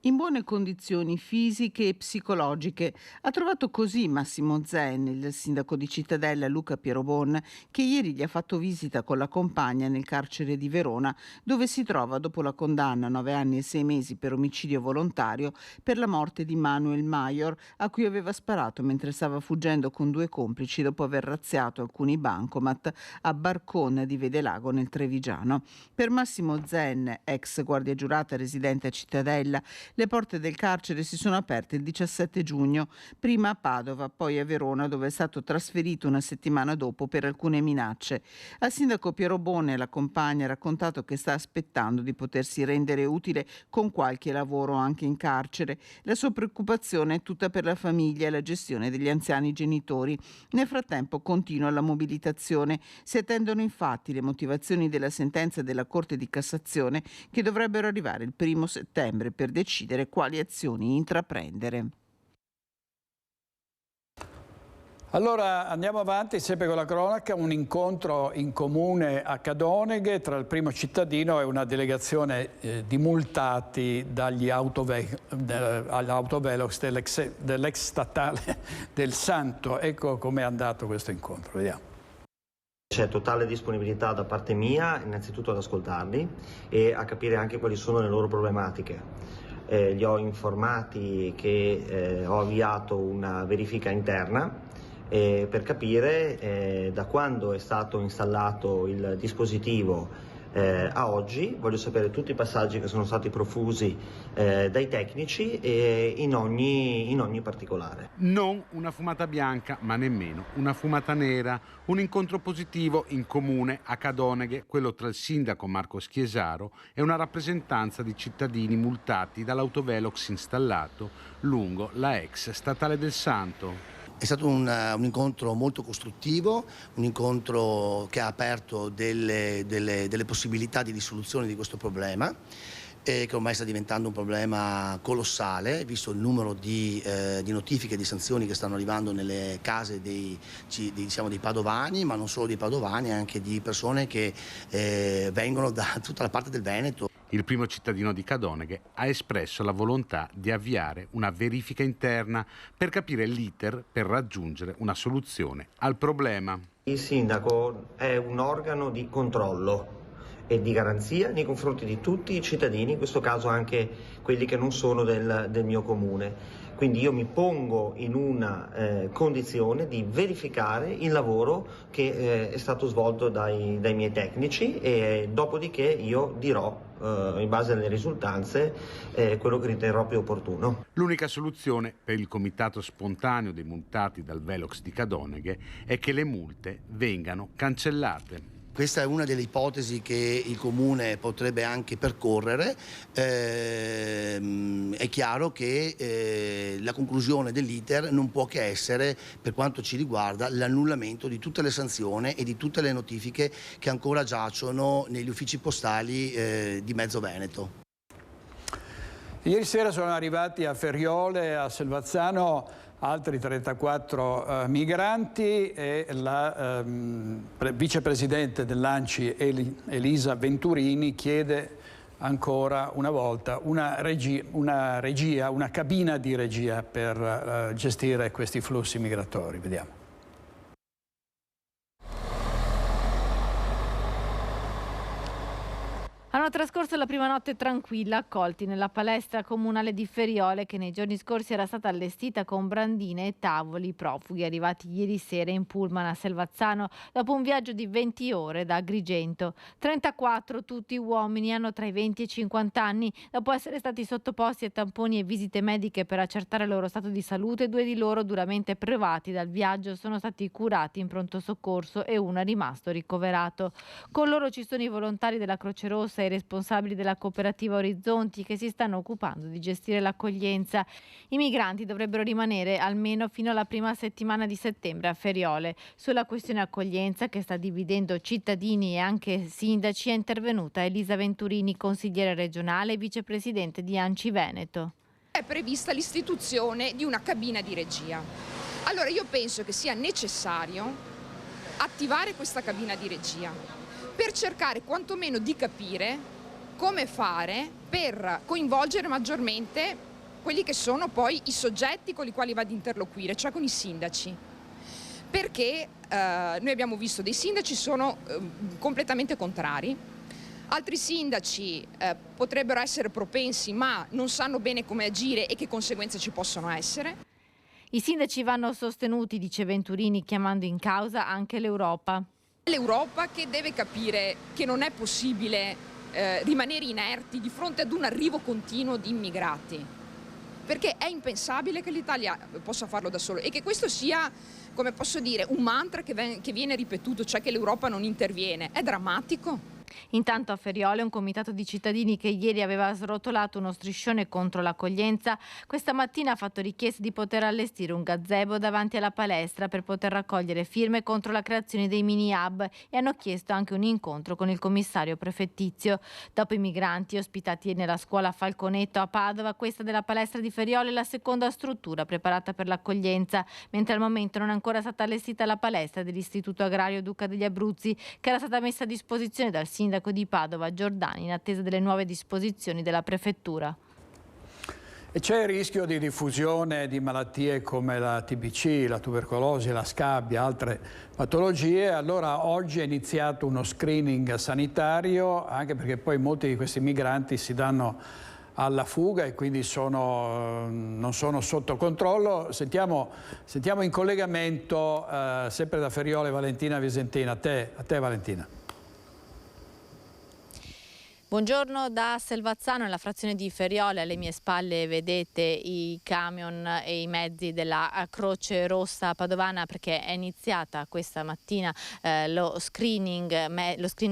in buone condizioni fisiche e psicologiche. Ha trovato così Massimo Zen, il sindaco di Cittadella Luca Pierobon, che ieri gli ha fatto visita con la compagna nel carcere di Verona, dove si trova dopo la condanna a 9 anni e 6 mesi per omicidio volontario per la morte di Manuel Maior, a cui aveva sparato mentre stava fuggendo con 2 complici dopo aver razziato alcuni bancomat a Barcon di Vedelago nel Trevigiano. Per Massimo Zen, ex guardia giurata residente a Cittadella, le porte del carcere si sono aperte il 17 giugno, prima a Padova, poi a Verona, dove è stato trasferito una settimana dopo per alcune minacce. Al sindaco Pierobon e la compagna ha raccontato che sta aspettando di potersi rendere utile con qualche lavoro anche in carcere. La sua preoccupazione è tutta per la famiglia e la gestione degli anziani genitori. Nel frattempo continua la mobilitazione. Si attendono infatti le motivazioni della sentenza della Corte di Cassazione, che dovrebbero arrivare il 1° settembre per decidere quali azioni intraprendere. Allora andiamo avanti sempre con la cronaca. Un incontro in comune a Cadoneghe tra il primo cittadino e una delegazione di multati dagli autovelox dell'ex statale del Santo. Ecco com'è andato questo incontro, vediamo. C'è totale disponibilità da parte mia innanzitutto ad ascoltarli e a capire anche quali sono le loro problematiche. Li ho informati che ho avviato una verifica interna per capire da quando è stato installato il dispositivo a oggi. Voglio sapere tutti i passaggi che sono stati profusi dai tecnici in ogni particolare. Non una fumata bianca, ma nemmeno una fumata nera. Un incontro positivo in comune a Cadoneghe, quello tra il sindaco Marco Schiesaro e una rappresentanza di cittadini multati dall'autovelox installato lungo la ex statale del Santo. È stato un incontro molto costruttivo, un incontro che ha aperto delle possibilità di risoluzione di questo problema, che ormai sta diventando un problema colossale, visto il numero di notifiche e di sanzioni che stanno arrivando nelle case dei padovani, ma non solo dei padovani, anche di persone che vengono da tutta la parte del Veneto. Il primo cittadino di Cadoneghe ha espresso la volontà di avviare una verifica interna per capire l'iter per raggiungere una soluzione al problema. Il sindaco è un organo di controllo e di garanzia nei confronti di tutti i cittadini, in questo caso anche quelli che non sono del mio comune. Quindi io mi pongo in una condizione di verificare il lavoro che è stato svolto dai miei tecnici e dopodiché io dirò in base alle risultanze quello che riterrò più opportuno. L'unica soluzione per il comitato spontaneo dei multati dal Velox di Cadoneghe è che le multe vengano cancellate. Questa è una delle ipotesi che il Comune potrebbe anche percorrere. È chiaro che la conclusione dell'iter non può che essere, per quanto ci riguarda, l'annullamento di tutte le sanzioni e di tutte le notifiche che ancora giacciono negli uffici postali di mezzo Veneto. Ieri sera sono arrivati a Ferriole, a Selvazzano, altri 34 migranti e la vicepresidente dell'ANCI Elisa Venturini chiede ancora una volta una cabina di regia per gestire questi flussi migratori. Vediamo. Hanno trascorso la prima notte tranquilla, accolti nella palestra comunale di Ferriole, che nei giorni scorsi era stata allestita con brandine e tavoli. Profughi arrivati ieri sera in pullman a Selvazzano dopo un viaggio di 20 ore da Agrigento. 34, tutti uomini, hanno tra i 20 e i 50 anni. Dopo essere stati sottoposti a tamponi e visite mediche per accertare il loro stato di salute, 2 di loro, duramente privati dal viaggio, sono stati curati in pronto soccorso e uno è rimasto ricoverato. Con loro ci sono i volontari della Croce Rossa e i responsabili della cooperativa Orizzonti, che si stanno occupando di gestire l'accoglienza. I migranti dovrebbero rimanere almeno fino alla prima settimana di settembre a Ferriole. Sulla questione accoglienza, che sta dividendo cittadini e anche sindaci, è intervenuta Elisa Venturini, consigliere regionale e vicepresidente di ANCI Veneto. È prevista l'istituzione di una cabina di regia. Allora io penso che sia necessario attivare questa cabina di regia per cercare quantomeno di capire come fare per coinvolgere maggiormente quelli che sono poi i soggetti con i quali va ad interloquire, cioè con i sindaci. Perché noi abbiamo visto dei sindaci sono completamente contrari, altri sindaci potrebbero essere propensi ma non sanno bene come agire e che conseguenze ci possono essere. I sindaci vanno sostenuti, dice Venturini, chiamando in causa anche l'Europa. L'Europa che deve capire che non è possibile rimanere inerti di fronte ad un arrivo continuo di immigrati, perché è impensabile che l'Italia possa farlo da solo e che questo sia, come posso dire, un mantra che viene ripetuto, cioè che l'Europa non interviene. È drammatico. Intanto a Ferriole un comitato di cittadini che ieri aveva srotolato uno striscione contro l'accoglienza, questa mattina ha fatto richiesta di poter allestire un gazebo davanti alla palestra per poter raccogliere firme contro la creazione dei mini hub e hanno chiesto anche un incontro con il commissario prefettizio. Dopo i migranti ospitati nella scuola Falconetto a Padova, questa della palestra di Ferriole è la seconda struttura preparata per l'accoglienza, mentre al momento non è ancora stata allestita la palestra dell'Istituto Agrario Duca degli Abruzzi, che era stata messa a disposizione dal sindaco di Padova Giordani in attesa delle nuove disposizioni della prefettura. E c'è il rischio di diffusione di malattie come la TBC, la tubercolosi, la scabbia, altre patologie. Allora oggi è iniziato uno screening sanitario, anche perché poi molti di questi migranti si danno alla fuga e quindi non sono sotto controllo. Sentiamo in collegamento sempre da Ferriole Valentina Visentina. A te Valentina. Buongiorno da Selvazzano, nella frazione di Ferriole. Alle mie spalle vedete i camion e i mezzi della Croce Rossa Padovana, perché è iniziata questa mattina lo screening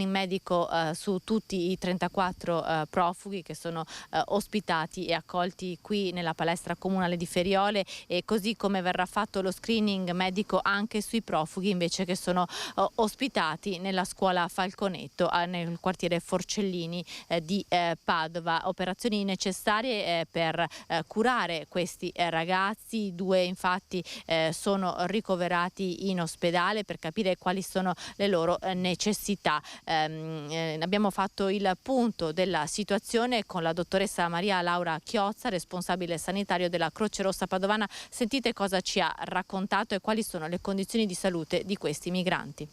medico su tutti i 34 profughi che sono ospitati e accolti qui nella palestra comunale di Ferriole, e così come verrà fatto lo screening medico anche sui profughi invece che sono ospitati nella scuola Falconetto nel quartiere Forcellini di Padova. Operazioni necessarie per curare questi ragazzi. 2 infatti sono ricoverati in ospedale per capire quali sono le loro necessità. Abbiamo fatto il punto della situazione con la dottoressa Maria Laura Chiozza, responsabile sanitario della Croce Rossa Padovana. Sentite cosa ci ha raccontato e quali sono le condizioni di salute di questi migranti.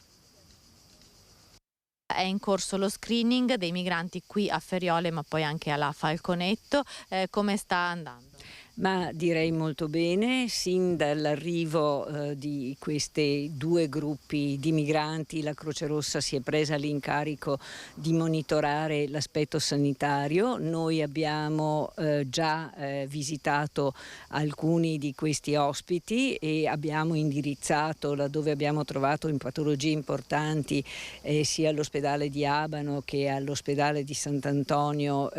È in corso lo screening dei migranti qui a Ferriole, ma poi anche alla Falconetto. Come sta andando? Ma direi molto bene. Sin dall'arrivo di questi 2 gruppi di migranti, la Croce Rossa si è presa l'incarico di monitorare l'aspetto sanitario. Noi abbiamo già visitato alcuni di questi ospiti e abbiamo indirizzato, laddove abbiamo trovato in patologie importanti, sia all'ospedale di Abano che all'ospedale di Sant'Antonio,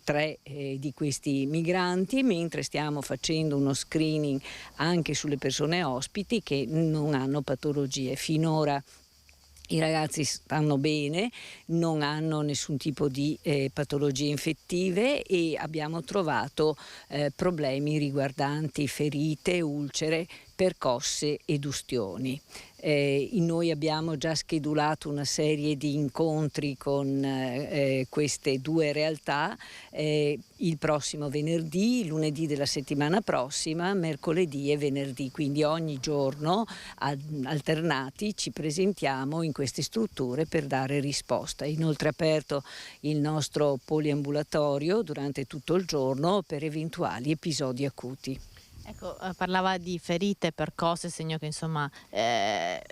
3 di questi migranti, mentre stiamo facendo uno screening anche sulle persone ospiti che non hanno patologie. Finora i ragazzi stanno bene, non hanno nessun tipo di patologie infettive e abbiamo trovato problemi riguardanti ferite, ulcere, percosse ed ustioni. Noi abbiamo già schedulato una serie di incontri con queste 2 realtà il prossimo venerdì, lunedì della settimana prossima, mercoledì e venerdì, quindi ogni giorno alternati ci presentiamo in queste strutture per dare risposta. Inoltre aperto il nostro poliambulatorio durante tutto il giorno per eventuali episodi acuti. Ecco, parlava di ferite, percosse, segno che insomma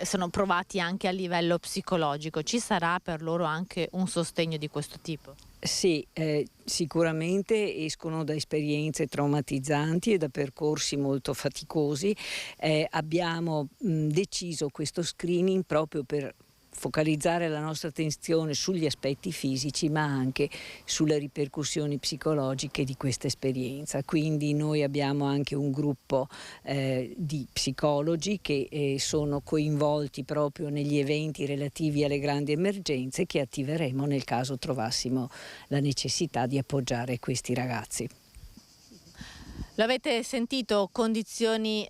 sono provati anche a livello psicologico. Ci sarà per loro anche un sostegno di questo tipo? Sì, sicuramente escono da esperienze traumatizzanti e da percorsi molto faticosi. Abbiamo deciso questo screening proprio per focalizzare la nostra attenzione sugli aspetti fisici ma anche sulle ripercussioni psicologiche di questa esperienza. Quindi noi abbiamo anche un gruppo di psicologi che sono coinvolti proprio negli eventi relativi alle grandi emergenze che attiveremo nel caso trovassimo la necessità di appoggiare questi ragazzi. Lo avete sentito, condizioni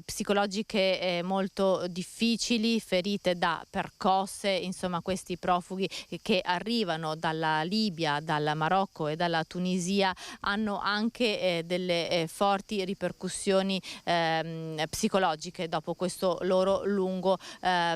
psicologiche molto difficili, ferite da percosse, insomma questi profughi che arrivano dalla Libia, dal Marocco e dalla Tunisia hanno anche delle forti ripercussioni psicologiche dopo questo loro lungo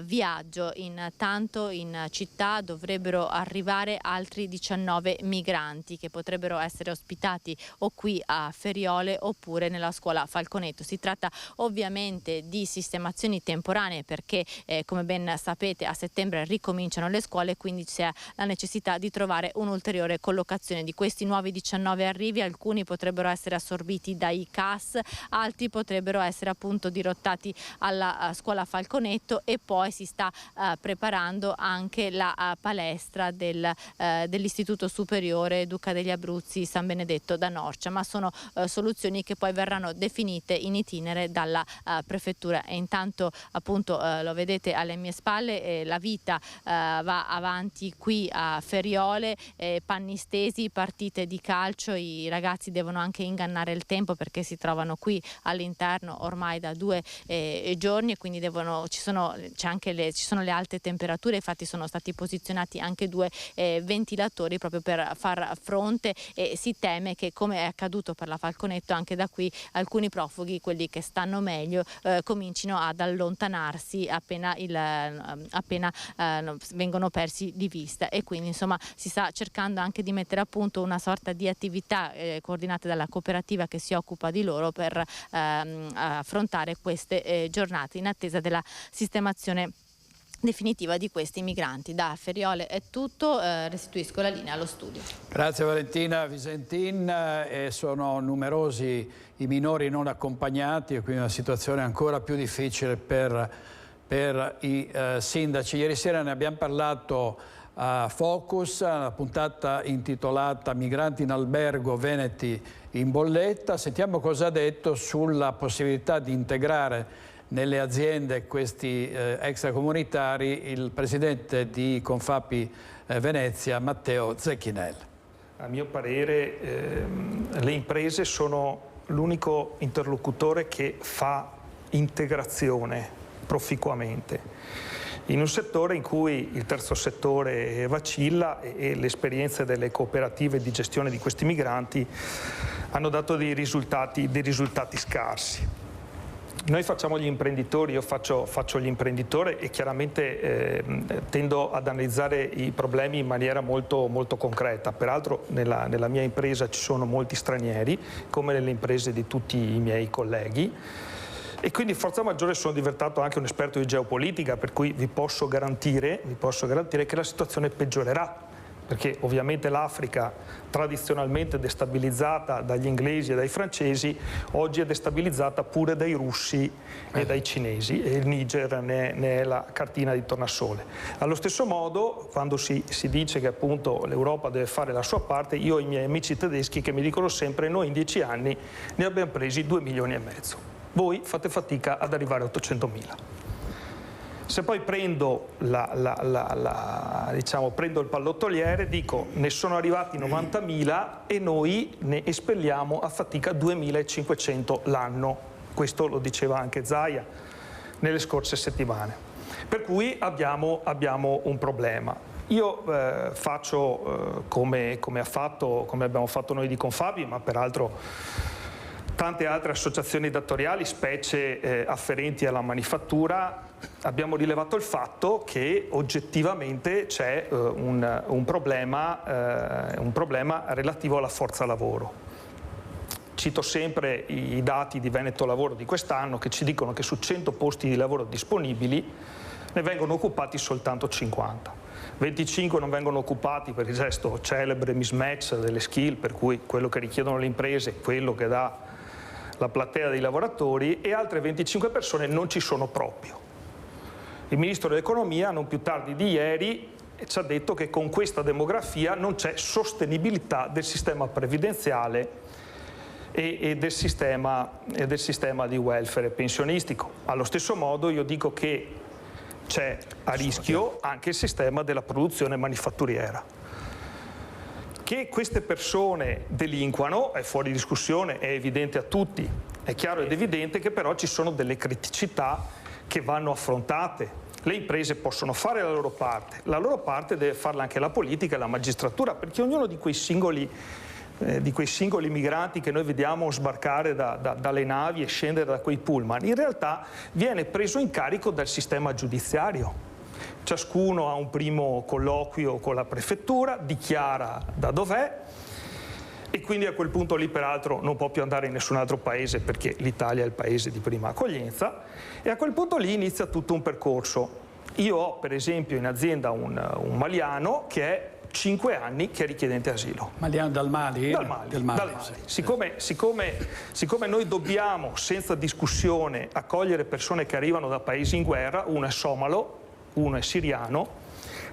viaggio. Intanto in città dovrebbero arrivare altri 19 migranti che potrebbero essere ospitati o qui a Feriole oppure nella scuola Falconetto. Si tratta ovviamente di sistemazioni temporanee perché come ben sapete a settembre ricominciano le scuole, quindi c'è la necessità di trovare un'ulteriore collocazione. Di questi nuovi 19 arrivi alcuni potrebbero essere assorbiti dai CAS, altri potrebbero essere appunto dirottati alla scuola Falconetto e poi si sta preparando anche la palestra dell'Istituto Superiore Duca degli Abruzzi San Benedetto da Norcia, ma sono soluzioni che poi verranno definite in itinere dalla prefettura. E intanto appunto lo vedete alle mie spalle, la vita va avanti qui a Feriole, panni stesi, partite di calcio, i ragazzi devono anche ingannare il tempo perché si trovano qui all'interno ormai da 2 giorni e quindi ci sono le alte temperature, infatti sono stati posizionati anche 2 ventilatori proprio per far fronte e si teme che, come è accaduto per la Falconetto, anche da qui alcuni profughi, quelli che stanno meglio, comincino ad allontanarsi appena vengono persi di vista, e quindi insomma si sta cercando anche di mettere a punto una sorta di attività coordinate dalla cooperativa che si occupa di loro per affrontare queste giornate in attesa della sistemazione definitiva di questi migranti. Da Feriole è tutto, restituisco la linea allo studio. Grazie Valentina Visentin. Sono numerosi i minori non accompagnati e quindi una situazione ancora più difficile per i sindaci. Ieri sera ne abbiamo parlato a Focus, una puntata intitolata Migranti in albergo, Veneti in bolletta. Sentiamo cosa ha detto sulla possibilità di integrare nelle aziende questi extracomunitari il presidente di Confapi Venezia, Matteo Zecchinel. A mio parere le imprese sono l'unico interlocutore che fa integrazione proficuamente. In un settore in cui il terzo settore vacilla e le esperienze delle cooperative di gestione di questi migranti hanno dato dei risultati scarsi. Noi facciamo gli imprenditori, io faccio l'imprenditore e chiaramente tendo ad analizzare i problemi in maniera molto, molto concreta. Peraltro nella mia impresa ci sono molti stranieri, come nelle imprese di tutti i miei colleghi. E quindi forza maggiore sono diventato anche un esperto di geopolitica, per cui vi posso garantire che la situazione peggiorerà, perché ovviamente l'Africa, tradizionalmente destabilizzata dagli inglesi e dai francesi, oggi è destabilizzata pure dai russi e dai cinesi, e il Niger ne è la cartina di tornasole. Allo stesso modo, quando si dice che appunto l'Europa deve fare la sua parte, io ho i miei amici tedeschi che mi dicono sempre: noi in 10 anni ne abbiamo presi 2,5 milioni, voi fate fatica ad arrivare a 800.000. Se poi prendo prendo il pallottoliere, dico ne sono arrivati 90.000 e noi ne espelliamo a fatica 2.500 l'anno. Questo lo diceva anche Zaia nelle scorse settimane. Per cui abbiamo un problema. Io faccio come abbiamo fatto noi di Confapi, ma peraltro tante altre associazioni datoriali, specie afferenti alla manifattura, abbiamo rilevato il fatto che oggettivamente c'è un problema relativo alla forza lavoro. Cito sempre i dati di Veneto Lavoro di quest'anno che ci dicono che su 100 posti di lavoro disponibili ne vengono occupati soltanto 50. 25 non vengono occupati per il gesto celebre mismatch delle skill, per cui quello che richiedono le imprese, quello che dà la platea dei lavoratori, e altre 25 persone non ci sono proprio. Il Ministro dell'Economia non più tardi di ieri ci ha detto che con questa demografia non c'è sostenibilità del sistema previdenziale e del sistema di welfare pensionistico. Allo stesso modo io dico che c'è a rischio anche il sistema della produzione manifatturiera, Che queste persone delinquano è fuori discussione, è evidente a tutti. È chiaro ed evidente che però ci sono delle criticità che vanno affrontate. Le imprese possono fare la loro parte deve farla anche la politica e la magistratura, perché ognuno di quei singoli migranti che noi vediamo sbarcare dalle navi e scendere da quei pullman, in realtà viene preso in carico dal sistema giudiziario. Ciascuno ha un primo colloquio con la prefettura, dichiara da dov'è e quindi a quel punto lì peraltro non può più andare in nessun altro paese perché l'Italia è il paese di prima accoglienza e a quel punto lì inizia tutto un percorso. Io ho per esempio in azienda un maliano che è 5 anni che è richiedente asilo. Maliano dal Mali? Dal Mali. Sì. Siccome noi dobbiamo senza discussione accogliere persone che arrivano da paesi in guerra, uno è somalo, uno è siriano,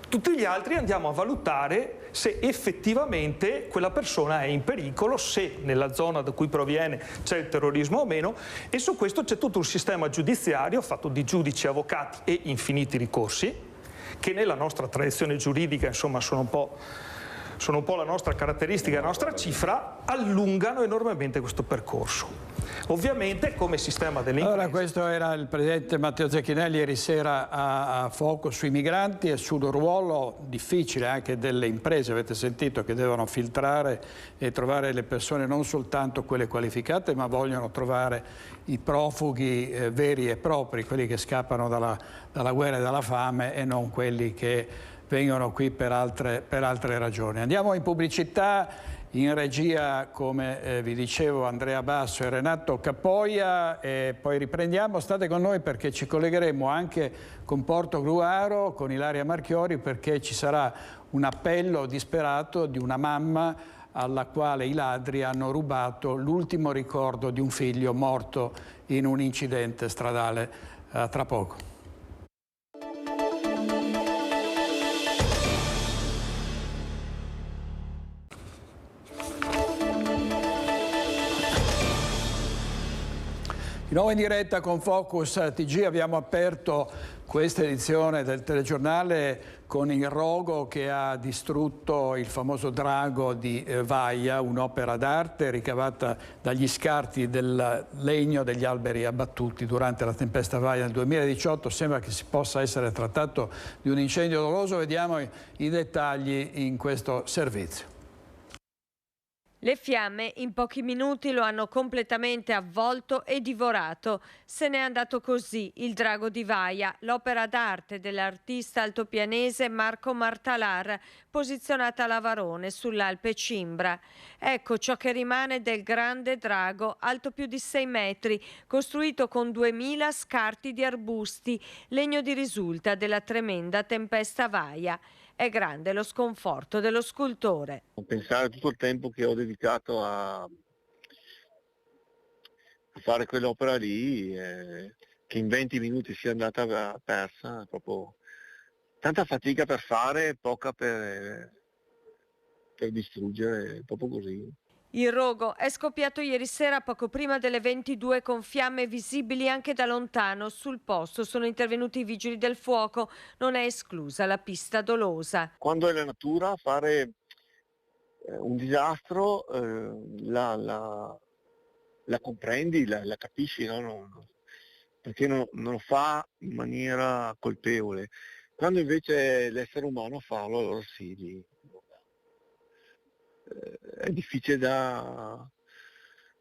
tutti gli altri andiamo a valutare se effettivamente quella persona è in pericolo, se nella zona da cui proviene c'è il terrorismo o meno, e su questo c'è tutto un sistema giudiziario fatto di giudici, avvocati e infiniti ricorsi, che nella nostra tradizione giuridica insomma sono un po' la nostra caratteristica, la nostra cifra, allungano enormemente questo percorso. Ovviamente come sistema delle imprese... Allora questo era il presidente Matteo Zecchinelli ieri sera a Focus sui migranti e sul ruolo difficile anche delle imprese, avete sentito, che devono filtrare e trovare le persone non soltanto quelle qualificate, ma vogliono trovare i profughi veri e propri, quelli che scappano dalla guerra e dalla fame e non quelli che vengono qui per altre ragioni. Andiamo in pubblicità. In regia, come vi dicevo, Andrea Basso e Renato Capoia, e poi riprendiamo. State con noi perché ci collegheremo anche con Porto Gruaro, con Ilaria Marchiori, perché ci sarà un appello disperato di una mamma alla quale i ladri hanno rubato l'ultimo ricordo di un figlio morto in un incidente stradale. Tra poco. Di nuovo in diretta con Focus TG abbiamo aperto questa edizione del telegiornale con il rogo che ha distrutto il famoso drago di Vaia, un'opera d'arte ricavata dagli scarti del legno degli alberi abbattuti durante la tempesta Vaia nel 2018. Sembra che si possa essere trattato di un incendio doloso. Vediamo i dettagli in questo servizio. Le fiamme in pochi minuti lo hanno completamente avvolto e divorato. Se n'è andato così il drago di Vaia, l'opera d'arte dell'artista altopianese Marco Martalar, posizionata a Lavarone sull'Alpe Cimbra. Ecco ciò che rimane del grande drago, alto più di 6 metri, costruito con 2000 scarti di arbusti, legno di risulta della tremenda tempesta Vaia. È grande lo sconforto dello scultore. Pensare tutto il tempo che ho dedicato a fare quell'opera lì, che in 20 minuti sia andata persa, è proprio tanta fatica per fare, poca per distruggere, proprio così. Il rogo è scoppiato ieri sera poco prima delle 22 con fiamme visibili anche da lontano. Sul posto sono intervenuti i vigili del fuoco, non è esclusa la pista dolosa. Quando è la natura fare un disastro la comprendi, la capisci, no? Perché non lo fa in maniera colpevole. Quando invece l'essere umano farlo, allora sì, è difficile da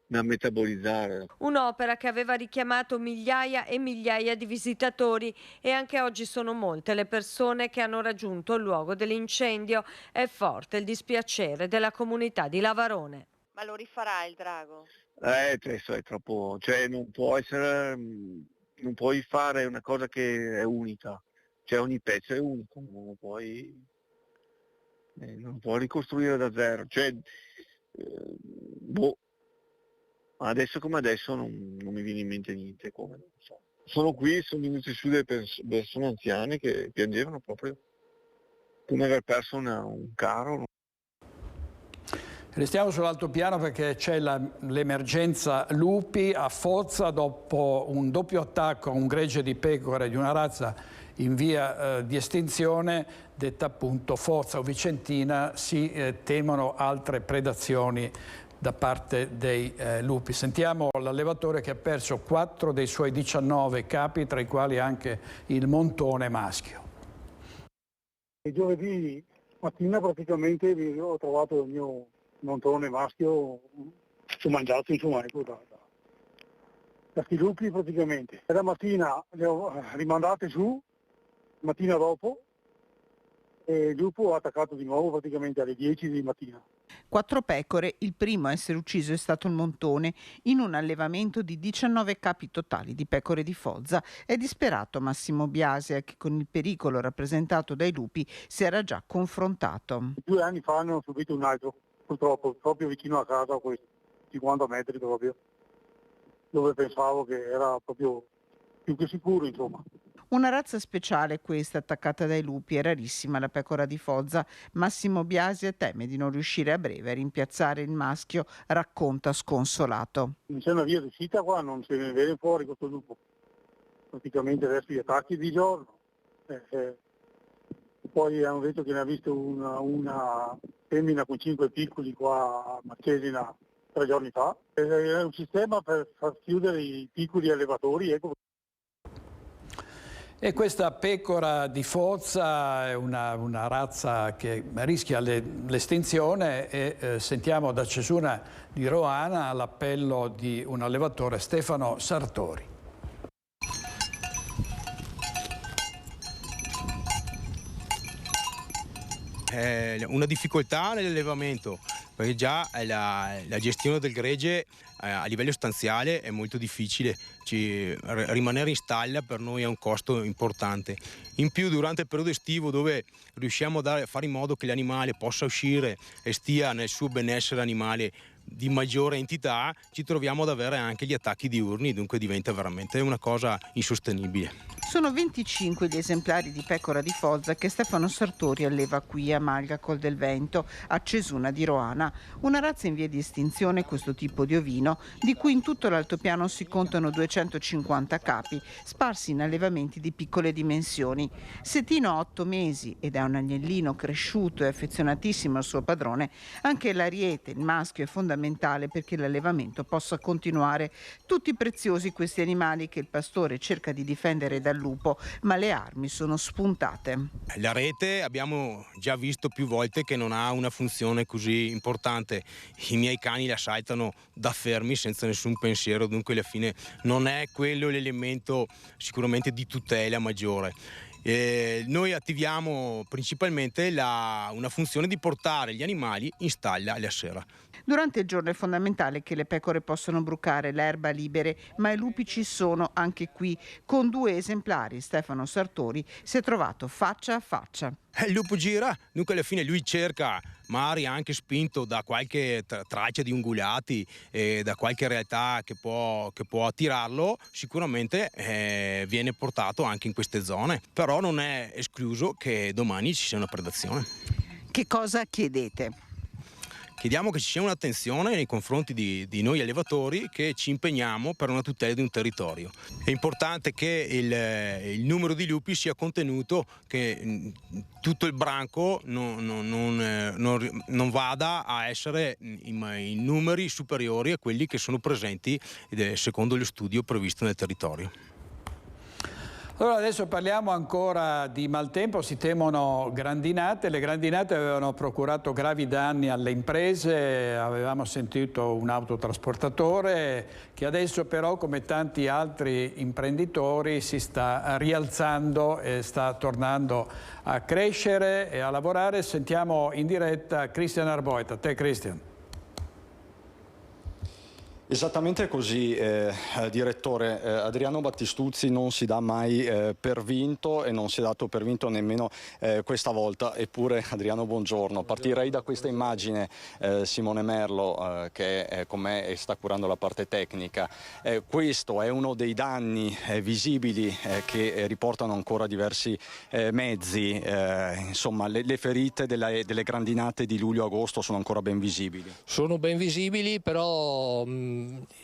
metabolizzare. Un'opera che aveva richiamato migliaia e migliaia di visitatori e anche oggi sono molte le persone che hanno raggiunto il luogo dell'incendio. È forte il dispiacere della comunità di Lavarone. Ma lo rifarà il drago? Adesso è troppo, cioè non puoi fare una cosa che è unica, cioè ogni pezzo è unico, non può ricostruire da zero, cioè adesso come adesso non mi viene in mente niente, come non so. Sono qui, sono venuti su delle persone anziane che piangevano proprio come aver perso un caro. Restiamo sull'altopiano perché c'è l'emergenza lupi a Foggia dopo un doppio attacco a un gregge di pecore di una razza in via di estinzione. detta appunto Forza o Vicentina, si temono altre predazioni da parte dei lupi. Sentiamo l'allevatore che ha perso 4 dei suoi 19 capi, tra i quali anche il montone maschio. Il giovedì mattina praticamente ho trovato il mio montone maschio mangiato insomma, da questi lupi praticamente. E la mattina le ho rimandate su, mattina dopo, e il lupo ha attaccato di nuovo praticamente alle 10 di mattina. 4 pecore, il primo a essere ucciso è stato il montone, in un allevamento di 19 capi totali di pecore di Foggia. È disperato Massimo Biasia, che con il pericolo rappresentato dai lupi si era già confrontato. 2 anni fa ne ho subito un altro, purtroppo, proprio vicino a casa, a quei 50 metri proprio, dove pensavo che era proprio più che sicuro, insomma. Una razza speciale questa, attaccata dai lupi, è rarissima la pecora di Foggia. Massimo Biasia teme di non riuscire a breve a rimpiazzare il maschio, racconta sconsolato. Non c'è una via d'uscita qua, non se ne vede fuori questo lupo. Praticamente adesso gli attacchi di giorno. Poi hanno detto che ne ha visto una femmina con 5 piccoli qua a Marchesina 3 giorni fa. È un sistema per far chiudere i piccoli allevatori, ecco. E questa pecora di Foggia è una razza che rischia l'estinzione e sentiamo da Cesuna di Roana l'appello di un allevatore, Stefano Sartori. Una difficoltà nell'allevamento, perché già la gestione del gregge a livello stanziale è molto difficile, rimanere in stalla per noi è un costo importante. In più durante il periodo estivo, dove riusciamo a fare in modo che l'animale possa uscire e stia nel suo benessere animale di maggiore entità, ci troviamo ad avere anche gli attacchi diurni, dunque diventa veramente una cosa insostenibile. Sono 25 gli esemplari di pecora di Foggia che Stefano Sartori alleva qui a Malga Col del Vento, a Cesuna di Roana. Una razza in via di estinzione, questo tipo di ovino, di cui in tutto l'altopiano si contano 250 capi, sparsi in allevamenti di piccole dimensioni. Settino ha 8 mesi ed è un agnellino cresciuto e affezionatissimo al suo padrone. Anche l'ariete, il maschio, è fondamentale perché l'allevamento possa continuare. Tutti preziosi questi animali che il pastore cerca di difendere dal lupo, ma le armi sono spuntate. La rete abbiamo già visto più volte che non ha una funzione così importante. I miei cani la saltano da fermi senza nessun pensiero, dunque alla fine non è quello l'elemento sicuramente di tutela maggiore. Noi attiviamo principalmente una funzione di portare gli animali in stalla alla sera. Durante il giorno è fondamentale che le pecore possano brucare l'erba libere, ma i lupi ci sono anche qui. Con 2 esemplari Stefano Sartori si è trovato faccia a faccia. Il lupo gira, dunque alla fine lui cerca, magari anche spinto da qualche traccia di ungulati e da qualche realtà che può attirarlo, sicuramente viene portato anche in queste zone. Però non è escluso che domani ci sia una predazione. Che cosa chiedete? Chiediamo che ci sia un'attenzione nei confronti di noi allevatori che ci impegniamo per una tutela di un territorio. È importante che il numero di lupi sia contenuto, che tutto il branco non vada a essere in numeri superiori a quelli che sono presenti secondo lo studio previsto nel territorio. Allora adesso parliamo ancora di maltempo, si temono grandinate. Le grandinate avevano procurato gravi danni alle imprese, avevamo sentito un autotrasportatore che adesso però, come tanti altri imprenditori, si sta rialzando e sta tornando a crescere e a lavorare. Sentiamo in diretta Cristian Arboita. Te Cristian. Esattamente così, direttore. Adriano Battistuzzi non si dà mai per vinto e non si è dato per vinto nemmeno questa volta. Eppure, Adriano, buongiorno. Partirei da questa immagine, Simone Merlo, che è con me e sta curando la parte tecnica. Questo è uno dei danni visibili che riportano ancora diversi mezzi. Insomma, le ferite delle grandinate di luglio-agosto sono ancora ben visibili. Sono ben visibili, però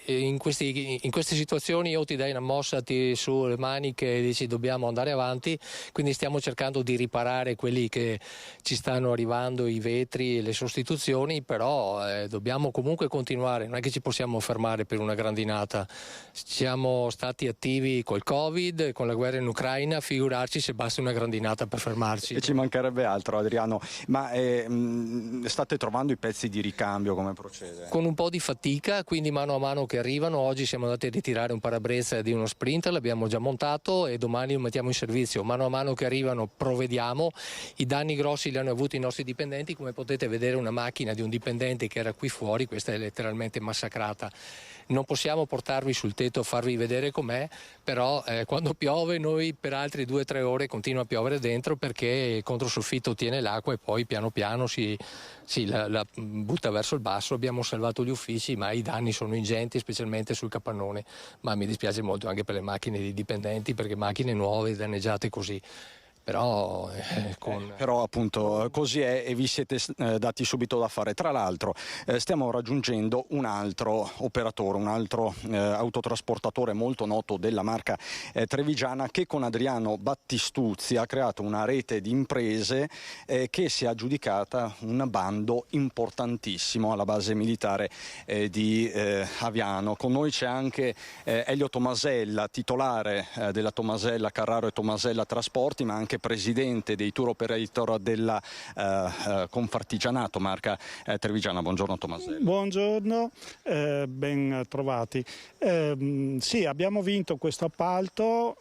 in queste situazioni o ti dai una mossa, ti su le maniche e dici dobbiamo andare avanti, quindi stiamo cercando di riparare quelli che ci stanno arrivando, i vetri e le sostituzioni, però dobbiamo comunque continuare, non è che ci possiamo fermare per una grandinata. Siamo stati attivi col Covid, con la guerra in Ucraina, figurarci se basta una grandinata per fermarci. E ci mancherebbe altro, Adriano, ma state trovando i pezzi di ricambio, come procede? Con un po' di fatica, quindi mano a mano che arrivano. Oggi siamo andati a ritirare un parabrezza di uno Sprinter, l'abbiamo già montato e domani lo mettiamo in servizio. Mano a mano che arrivano provvediamo. I danni grossi li hanno avuti i nostri dipendenti, come potete vedere una macchina di un dipendente che era qui fuori, questa è letteralmente massacrata. Non possiamo portarvi sul tetto a farvi vedere com'è, però quando piove noi per altre 2-3 ore continua a piovere dentro, perché il controsoffitto tiene l'acqua e poi piano piano la butta verso il basso. Abbiamo salvato gli uffici, ma i danni sono ingenti, specialmente sul capannone, ma mi dispiace molto anche per le macchine dei dipendenti, perché macchine nuove danneggiate così. Però appunto così è, e vi siete dati subito da fare. Tra l'altro stiamo raggiungendo un altro operatore, un altro autotrasportatore molto noto della marca trevigiana, che con Adriano Battistuzzi ha creato una rete di imprese che si è aggiudicata un bando importantissimo alla base militare di Aviano. Con noi c'è anche Elio Tomasella, titolare della Tomasella Carraro e Tomasella Trasporti, ma anche presidente dei tour operator della Confartigianato, marca trevigiana. Buongiorno Tomasella. Buongiorno, ben trovati. Sì, abbiamo vinto questo appalto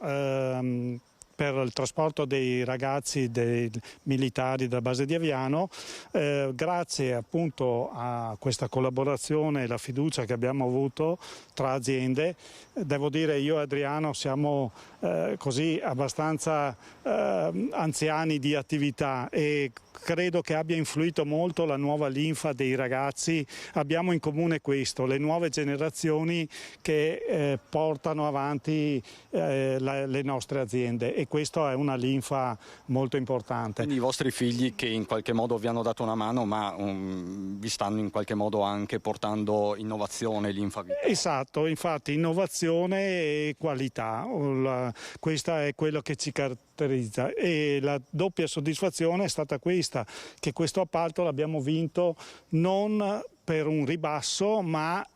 per il trasporto dei ragazzi dei militari della base di Aviano, grazie appunto a questa collaborazione e la fiducia che abbiamo avuto tra aziende. Devo dire, io e Adriano siamo così abbastanza anziani di attività e credo che abbia influito molto la nuova linfa dei ragazzi. Abbiamo in comune questo, le nuove generazioni che portano avanti le nostre aziende, e questa è una linfa molto importante. Quindi i vostri figli, che in qualche modo vi hanno dato una mano, ma vi stanno in qualche modo anche portando innovazione, linfa vitale. Esatto, infatti innovazione e qualità, questa è quello che ci caratterizza, e la doppia soddisfazione è stata questa, che questo appalto l'abbiamo vinto non per un ribasso, ma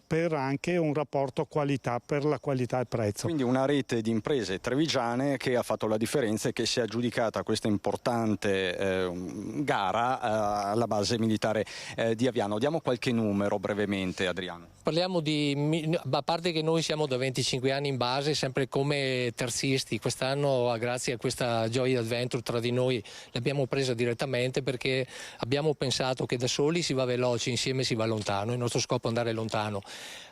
per anche un rapporto qualità, per la qualità e prezzo. Quindi una rete di imprese trevigiane che ha fatto la differenza e che si è aggiudicata questa importante gara alla base militare di Aviano. Diamo qualche numero brevemente, Adriano. Parliamo a parte che noi siamo da 25 anni in base, sempre come terzisti. Quest'anno, grazie a questa Joy Adventure tra di noi, l'abbiamo presa direttamente, perché abbiamo pensato che da soli si va veloci, insieme si va lontano. Il nostro scopo è andare lontano.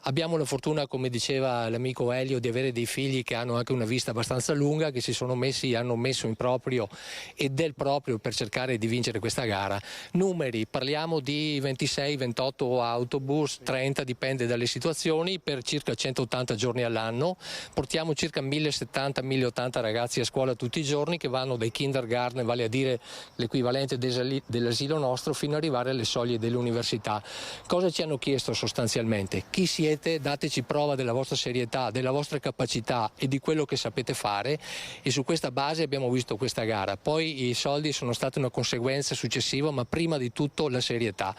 Abbiamo la fortuna, come diceva l'amico Elio, di avere dei figli che hanno anche una vista abbastanza lunga, che hanno messo in proprio e del proprio per cercare di vincere questa gara. Numeri, parliamo di 26-28 autobus, 30, dipende dalle situazioni, per circa 180 giorni all'anno. Portiamo circa 1070-1080 ragazzi a scuola tutti i giorni, che vanno dai kindergarten, vale a dire l'equivalente dell'asilo nostro, fino ad arrivare alle soglie dell'università. Cosa ci hanno chiesto sostanzialmente? Chi siete? Dateci prova della vostra serietà, della vostra capacità e di quello che sapete fare, e su questa base abbiamo visto questa gara. Poi i soldi sono stati una conseguenza successiva, ma prima di tutto la serietà,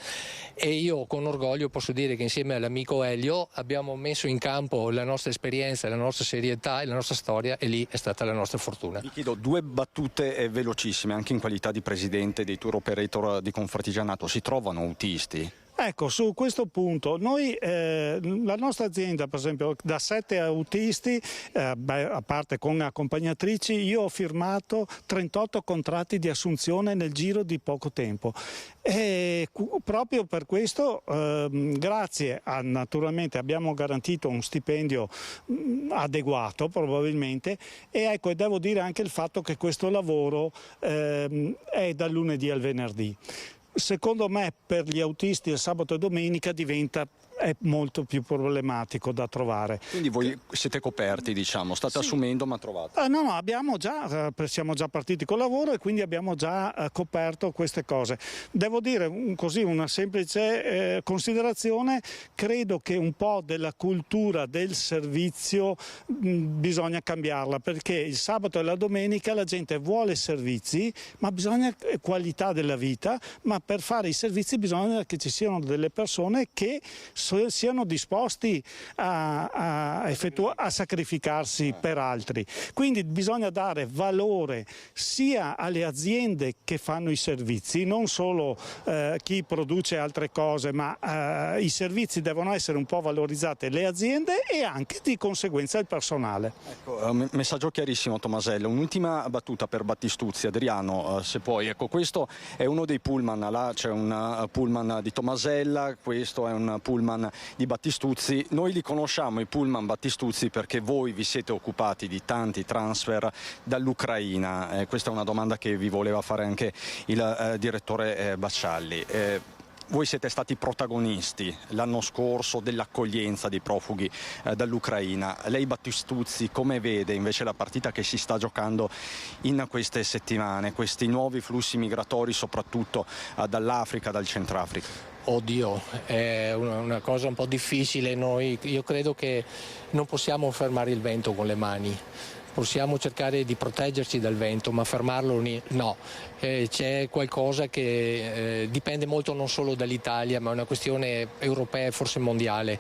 e io con orgoglio posso dire che insieme all'amico Elio abbiamo messo in campo la nostra esperienza, la nostra serietà e la nostra storia, e lì è stata la nostra fortuna. Vi chiedo 2 battute velocissime, anche in qualità di presidente dei tour operator di Confartigianato. Si trovano autisti? Ecco, su questo punto, noi, la nostra azienda, per esempio, da 7 autisti, a parte con accompagnatrici, io ho firmato 38 contratti di assunzione nel giro di poco tempo. E proprio per questo, grazie a, naturalmente, abbiamo garantito un stipendio adeguato probabilmente, e ecco, devo dire anche il fatto che questo lavoro è dal lunedì al venerdì. Secondo me per gli autisti il sabato e domenica diventa è molto più problematico da trovare. Quindi voi siete coperti, diciamo, state assumendo ma trovate? No, siamo già partiti col lavoro e quindi abbiamo già coperto queste cose. Devo dire così una semplice considerazione, credo che un po' della cultura del servizio bisogna cambiarla, perché il sabato e la domenica la gente vuole servizi, ma bisogna qualità della vita, ma per fare i servizi bisogna che ci siano delle persone che siano disposti a sacrificarsi per altri. Quindi bisogna dare valore sia alle aziende che fanno i servizi, non solo chi produce altre cose, ma i servizi devono essere un po' valorizzati, le aziende e anche di conseguenza il personale. Ecco, messaggio chiarissimo Tomasello. Un'ultima battuta per Battistuzzi, Adriano, se puoi. Ecco, questo è uno dei pullman, là c'è un pullman di Tomasella, questo è un pullman di Battistuzzi. Noi li conosciamo i pullman Battistuzzi perché voi vi siete occupati di tanti transfer dall'Ucraina. Questa è una domanda che vi voleva fare anche il direttore Baccialli. Voi siete stati protagonisti l'anno scorso dell'accoglienza dei profughi dall'Ucraina. Lei Battistuzzi come vede invece la partita che si sta giocando in queste settimane, questi nuovi flussi migratori soprattutto dall'Africa, dal Centrafrica? Oddio, è una cosa un po' difficile. Io credo che non possiamo fermare il vento con le mani. Possiamo cercare di proteggerci dal vento, ma fermarlo no. C'è qualcosa che dipende molto non solo dall'Italia, ma è una questione europea e forse mondiale.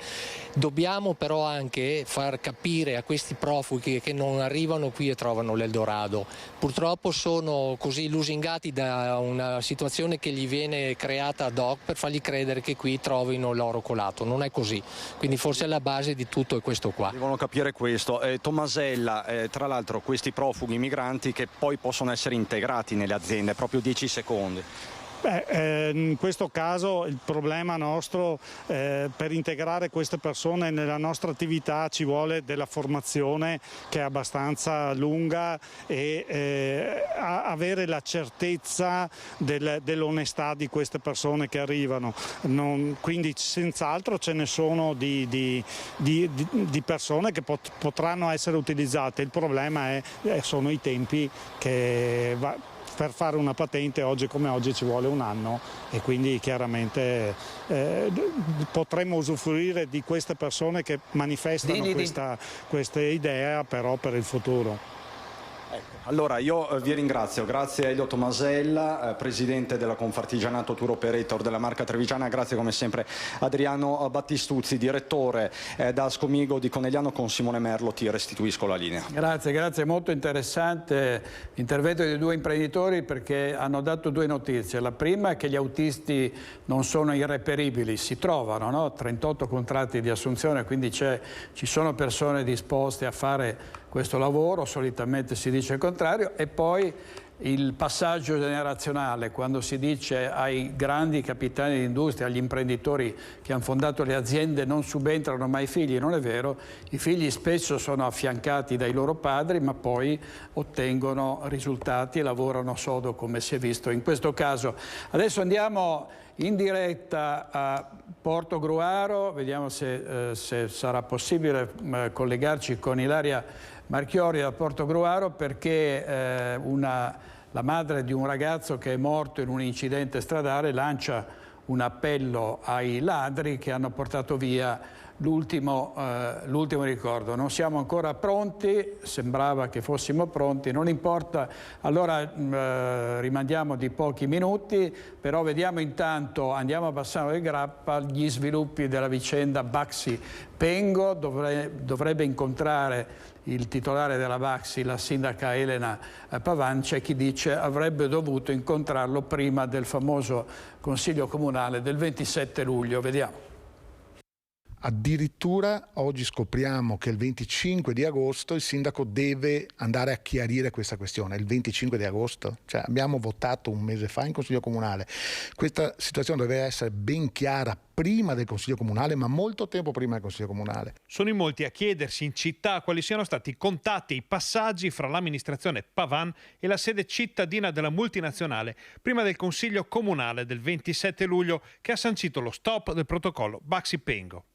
Dobbiamo però anche far capire a questi profughi che non arrivano qui e trovano l'Eldorado. Purtroppo sono così lusingati da una situazione che gli viene creata ad hoc per fargli credere che qui trovino l'oro colato. Non è così. Quindi forse alla base di tutto è questo qua. Devono capire questo. Tomasella, tra l'altro questi profughi migranti che poi possono essere integrati nelle aziende, proprio 10 secondi. In questo caso il problema nostro per integrare queste persone nella nostra attività ci vuole della formazione che è abbastanza lunga e avere la certezza dell'onestà di queste persone che arrivano. Quindi senz'altro ce ne sono di persone che potranno essere utilizzate. Il problema sono i tempi che per fare una patente oggi come oggi ci vuole un anno e quindi chiaramente potremmo usufruire di queste persone che manifestano questa idea però per il futuro. Allora io vi ringrazio, grazie a Elio Tomasella, presidente della Confartigianato Tour Operator della Marca Trevigiana, grazie come sempre Adriano Battistuzzi, direttore da Ascomigo di Conegliano. Con Simone Merlo ti restituisco la linea. Grazie, molto interessante l'intervento dei due imprenditori perché hanno dato due notizie. La prima è che gli autisti non sono irreperibili, si trovano, no? 38 contratti di assunzione, quindi ci sono persone disposte a fare questo lavoro, solitamente si dice il contrario, e poi il passaggio generazionale, quando si dice ai grandi capitani di industria, agli imprenditori che hanno fondato le aziende non subentrano mai i figli, non è vero, i figli spesso sono affiancati dai loro padri ma poi ottengono risultati e lavorano sodo come si è visto in questo caso. Adesso andiamo in diretta a Portogruaro, vediamo se sarà possibile collegarci con Ilaria Marchiori da Portogruaro perché la madre di un ragazzo che è morto in un incidente stradale lancia un appello ai ladri che hanno portato via l'ultimo ricordo. Non siamo ancora pronti, sembrava che fossimo pronti, non importa, allora rimandiamo di pochi minuti, però vediamo intanto, andiamo a Bassano del Grappa, gli sviluppi della vicenda Baxi Pengo. Dovrebbe incontrare il titolare della Baxi, la sindaca Elena Pavan. C'è chi dice avrebbe dovuto incontrarlo prima del famoso Consiglio Comunale del 27 luglio. Vediamo. Addirittura oggi scopriamo che il 25 di agosto il sindaco deve andare a chiarire questa questione. Il 25 di agosto? Cioè, abbiamo votato un mese fa in Consiglio Comunale. Questa situazione deve essere ben chiara prima del Consiglio Comunale, ma molto tempo prima del Consiglio Comunale. Sono in molti a chiedersi in città quali siano stati i contatti e i passaggi fra l'amministrazione Pavan e la sede cittadina della multinazionale prima del Consiglio Comunale del 27 luglio che ha sancito lo stop del protocollo Baxi-Pengo.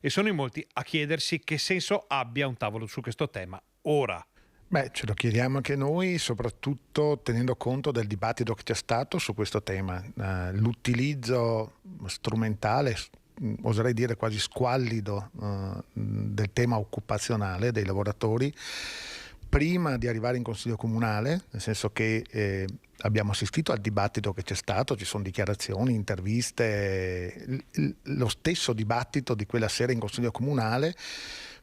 E sono in molti a chiedersi che senso abbia un tavolo su questo tema ora. Beh, ce lo chiediamo anche noi, soprattutto tenendo conto del dibattito che c'è stato su questo tema. L'utilizzo strumentale, oserei dire quasi squallido, del tema occupazionale dei lavoratori prima di arrivare in Consiglio Comunale, nel senso che abbiamo assistito al dibattito che c'è stato, ci sono dichiarazioni, interviste, lo stesso dibattito di quella sera in Consiglio Comunale,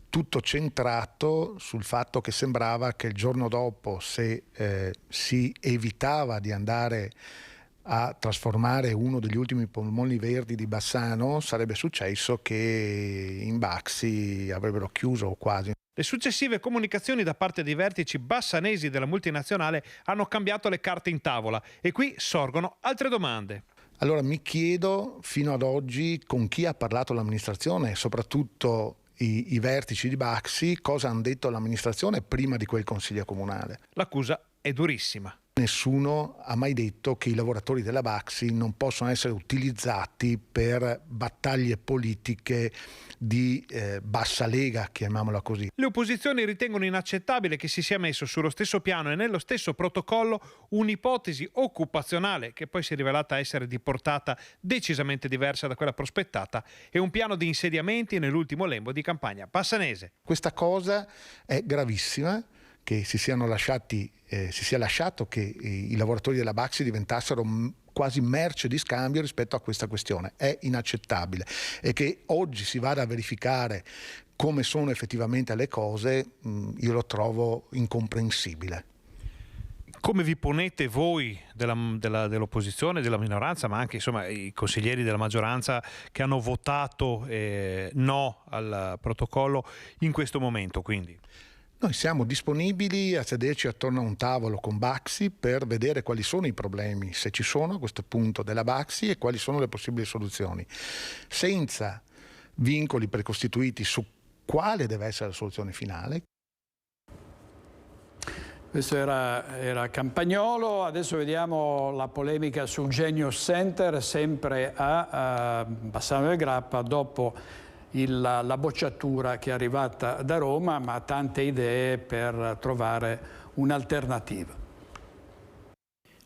tutto centrato sul fatto che sembrava che il giorno dopo, se si evitava di andare a trasformare uno degli ultimi polmoni verdi di Bassano, sarebbe successo che in Baxi avrebbero chiuso o quasi. Le successive comunicazioni da parte dei vertici bassanesi della multinazionale hanno cambiato le carte in tavola e qui sorgono altre domande. Allora mi chiedo fino ad oggi con chi ha parlato l'amministrazione e soprattutto i vertici di Baxi cosa hanno detto all'amministrazione prima di quel Consiglio Comunale. L'accusa è durissima. Nessuno ha mai detto che i lavoratori della Baxi non possono essere utilizzati per battaglie politiche di bassa lega, chiamiamola così. Le opposizioni ritengono inaccettabile che si sia messo sullo stesso piano e nello stesso protocollo un'ipotesi occupazionale che poi si è rivelata essere di portata decisamente diversa da quella prospettata e un piano di insediamenti nell'ultimo lembo di campagna bassanese. Questa cosa è gravissima, che si sia lasciato che i lavoratori della Baxi diventassero quasi merce di scambio rispetto a questa questione. È inaccettabile e che oggi si vada a verificare come sono effettivamente le cose, io lo trovo incomprensibile. Come vi ponete voi dell'opposizione, della minoranza, ma anche insomma, i consiglieri della maggioranza che hanno votato no al protocollo in questo momento quindi? Noi siamo disponibili a sederci attorno a un tavolo con Baxi per vedere quali sono i problemi, se ci sono a questo punto, della Baxi e quali sono le possibili soluzioni, senza vincoli precostituiti su quale deve essere la soluzione finale. Questo era Campagnolo, adesso vediamo la polemica sul Genius Center, sempre a Bassano del Grappa, dopo la bocciatura che è arrivata da Roma, ma tante idee per trovare un'alternativa.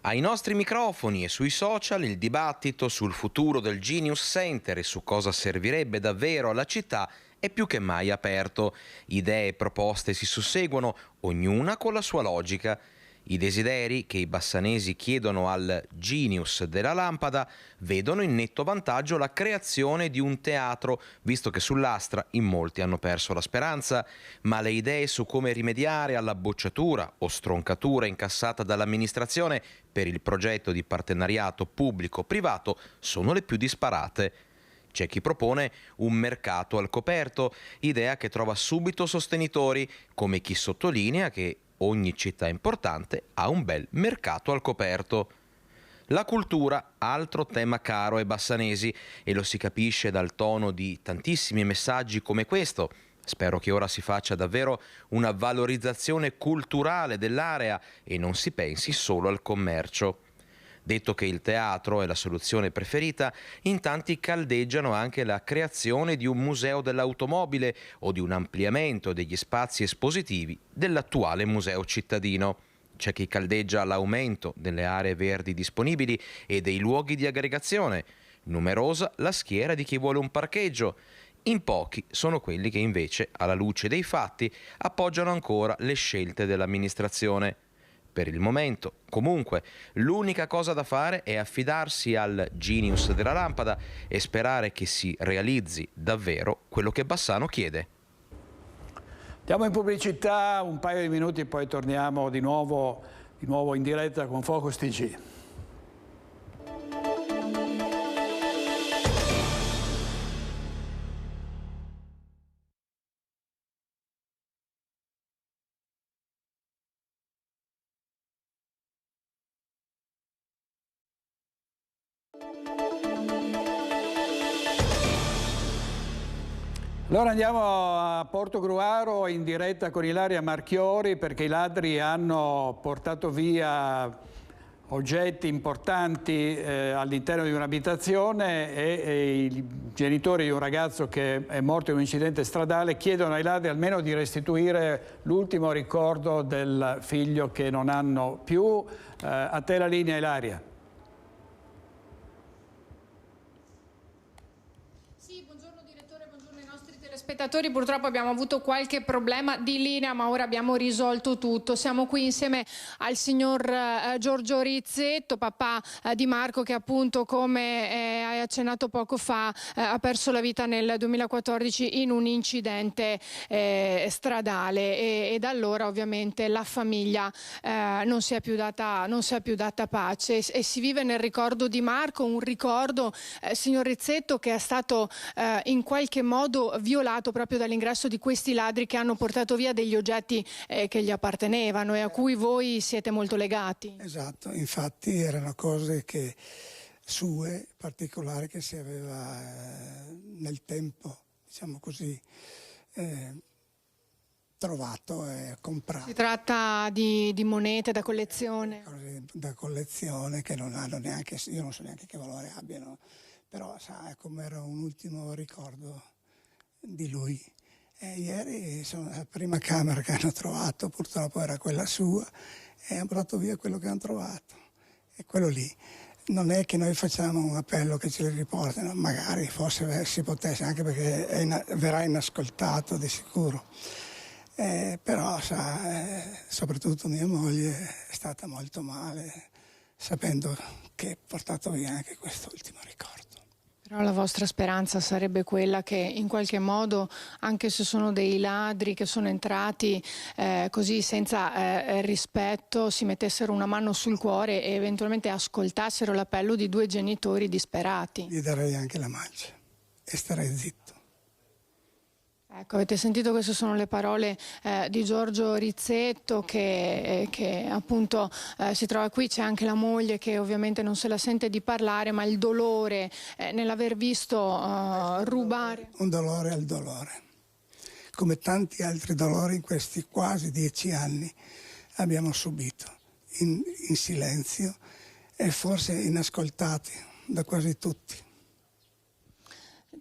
Ai nostri microfoni e sui social il dibattito sul futuro del Genius Center e su cosa servirebbe davvero alla città è più che mai aperto. Idee e proposte si susseguono, ognuna con la sua logica. I desideri che i bassanesi chiedono al Genius della Lampada vedono in netto vantaggio la creazione di un teatro, visto che sull'Astra in molti hanno perso la speranza, ma le idee su come rimediare alla bocciatura o stroncatura incassata dall'amministrazione per il progetto di partenariato pubblico-privato sono le più disparate. C'è chi propone un mercato al coperto, idea che trova subito sostenitori, come chi sottolinea che ogni città importante ha un bel mercato al coperto. La cultura, altro tema caro ai bassanesi, e lo si capisce dal tono di tantissimi messaggi come questo. Spero che ora si faccia davvero una valorizzazione culturale dell'area e non si pensi solo al commercio. Detto che il teatro è la soluzione preferita, in tanti caldeggiano anche la creazione di un museo dell'automobile o di un ampliamento degli spazi espositivi dell'attuale museo cittadino. C'è chi caldeggia l'aumento delle aree verdi disponibili e dei luoghi di aggregazione. Numerosa la schiera di chi vuole un parcheggio. In pochi sono quelli che invece, alla luce dei fatti, appoggiano ancora le scelte dell'amministrazione. Per il momento, comunque, l'unica cosa da fare è affidarsi al Genius della Lampada e sperare che si realizzi davvero quello che Bassano chiede. Andiamo in pubblicità, un paio di minuti, poi torniamo di nuovo in diretta con Focus TG. Allora andiamo a Portogruaro in diretta con Ilaria Marchiori, perché i ladri hanno portato via oggetti importanti all'interno di un'abitazione e i genitori di un ragazzo che è morto in un incidente stradale chiedono ai ladri almeno di restituire l'ultimo ricordo del figlio che non hanno più. A te la linea, Ilaria. Spettatori, purtroppo abbiamo avuto qualche problema di linea, ma ora abbiamo risolto tutto. Siamo qui insieme al signor Giorgio Rizzetto, papà di Marco, che appunto, come hai accennato poco fa, ha perso la vita nel 2014 in un incidente stradale e da allora ovviamente la famiglia non si è più data pace e si vive nel ricordo di Marco, un ricordo, signor Rizzetto, che è stato in qualche modo violato proprio dall'ingresso di questi ladri che hanno portato via degli oggetti che gli appartenevano e a cui voi siete molto legati. Esatto, infatti erano cose sue, particolari, che si aveva nel tempo, diciamo così, trovato e comprato. Si tratta di monete da collezione? Da collezione che non hanno neanche, io non so neanche che valore abbiano, però sa come era un ultimo ricordo di lui. Ieri sono la prima camera che hanno trovato, purtroppo era quella sua, e hanno portato via quello che hanno trovato. E quello lì. Non è che noi facciamo un appello che ce li riportino, magari forse si potesse, anche perché verrà inascoltato di sicuro. Però soprattutto mia moglie è stata molto male, sapendo che ha portato via anche quest'ultimo ricordo. Però la vostra speranza sarebbe quella che in qualche modo, anche se sono dei ladri che sono entrati così senza rispetto, si mettessero una mano sul cuore e eventualmente ascoltassero l'appello di due genitori disperati. Gli darei anche la mancia e starei zitto. Ecco, avete sentito, queste sono le parole di Giorgio Rizzetto che appunto si trova qui. C'è anche la moglie che ovviamente non se la sente di parlare, ma il dolore nell'aver visto rubare. Un dolore al dolore. Come tanti altri dolori in questi quasi 10 anni abbiamo subito in silenzio e forse inascoltati da quasi tutti.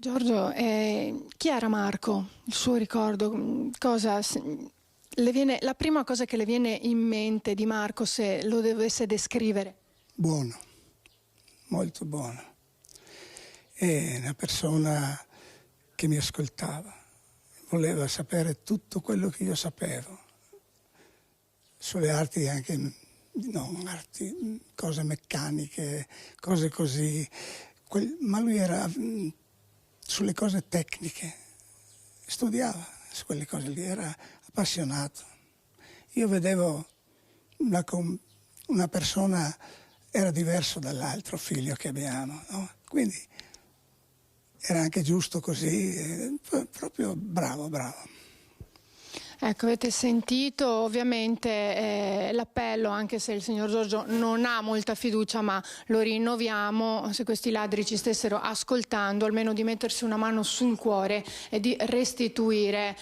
Giorgio, chi era Marco? Il suo ricordo? Cosa le viene, la prima cosa che le viene in mente di Marco, se lo dovesse descrivere? Buono, molto buono. È una persona che mi ascoltava, voleva sapere tutto quello che io sapevo, sulle arti anche, non arti, cose meccaniche, cose così, ma lui era sulle cose tecniche, studiava su quelle cose lì, era appassionato. Io vedevo una persona, era diverso dall'altro figlio che abbiamo, no? Quindi era anche giusto così, proprio bravo. Ecco, avete sentito ovviamente l'appello, anche se il signor Giorgio non ha molta fiducia, ma lo rinnoviamo, se questi ladri ci stessero ascoltando, almeno di mettersi una mano sul cuore e di restituire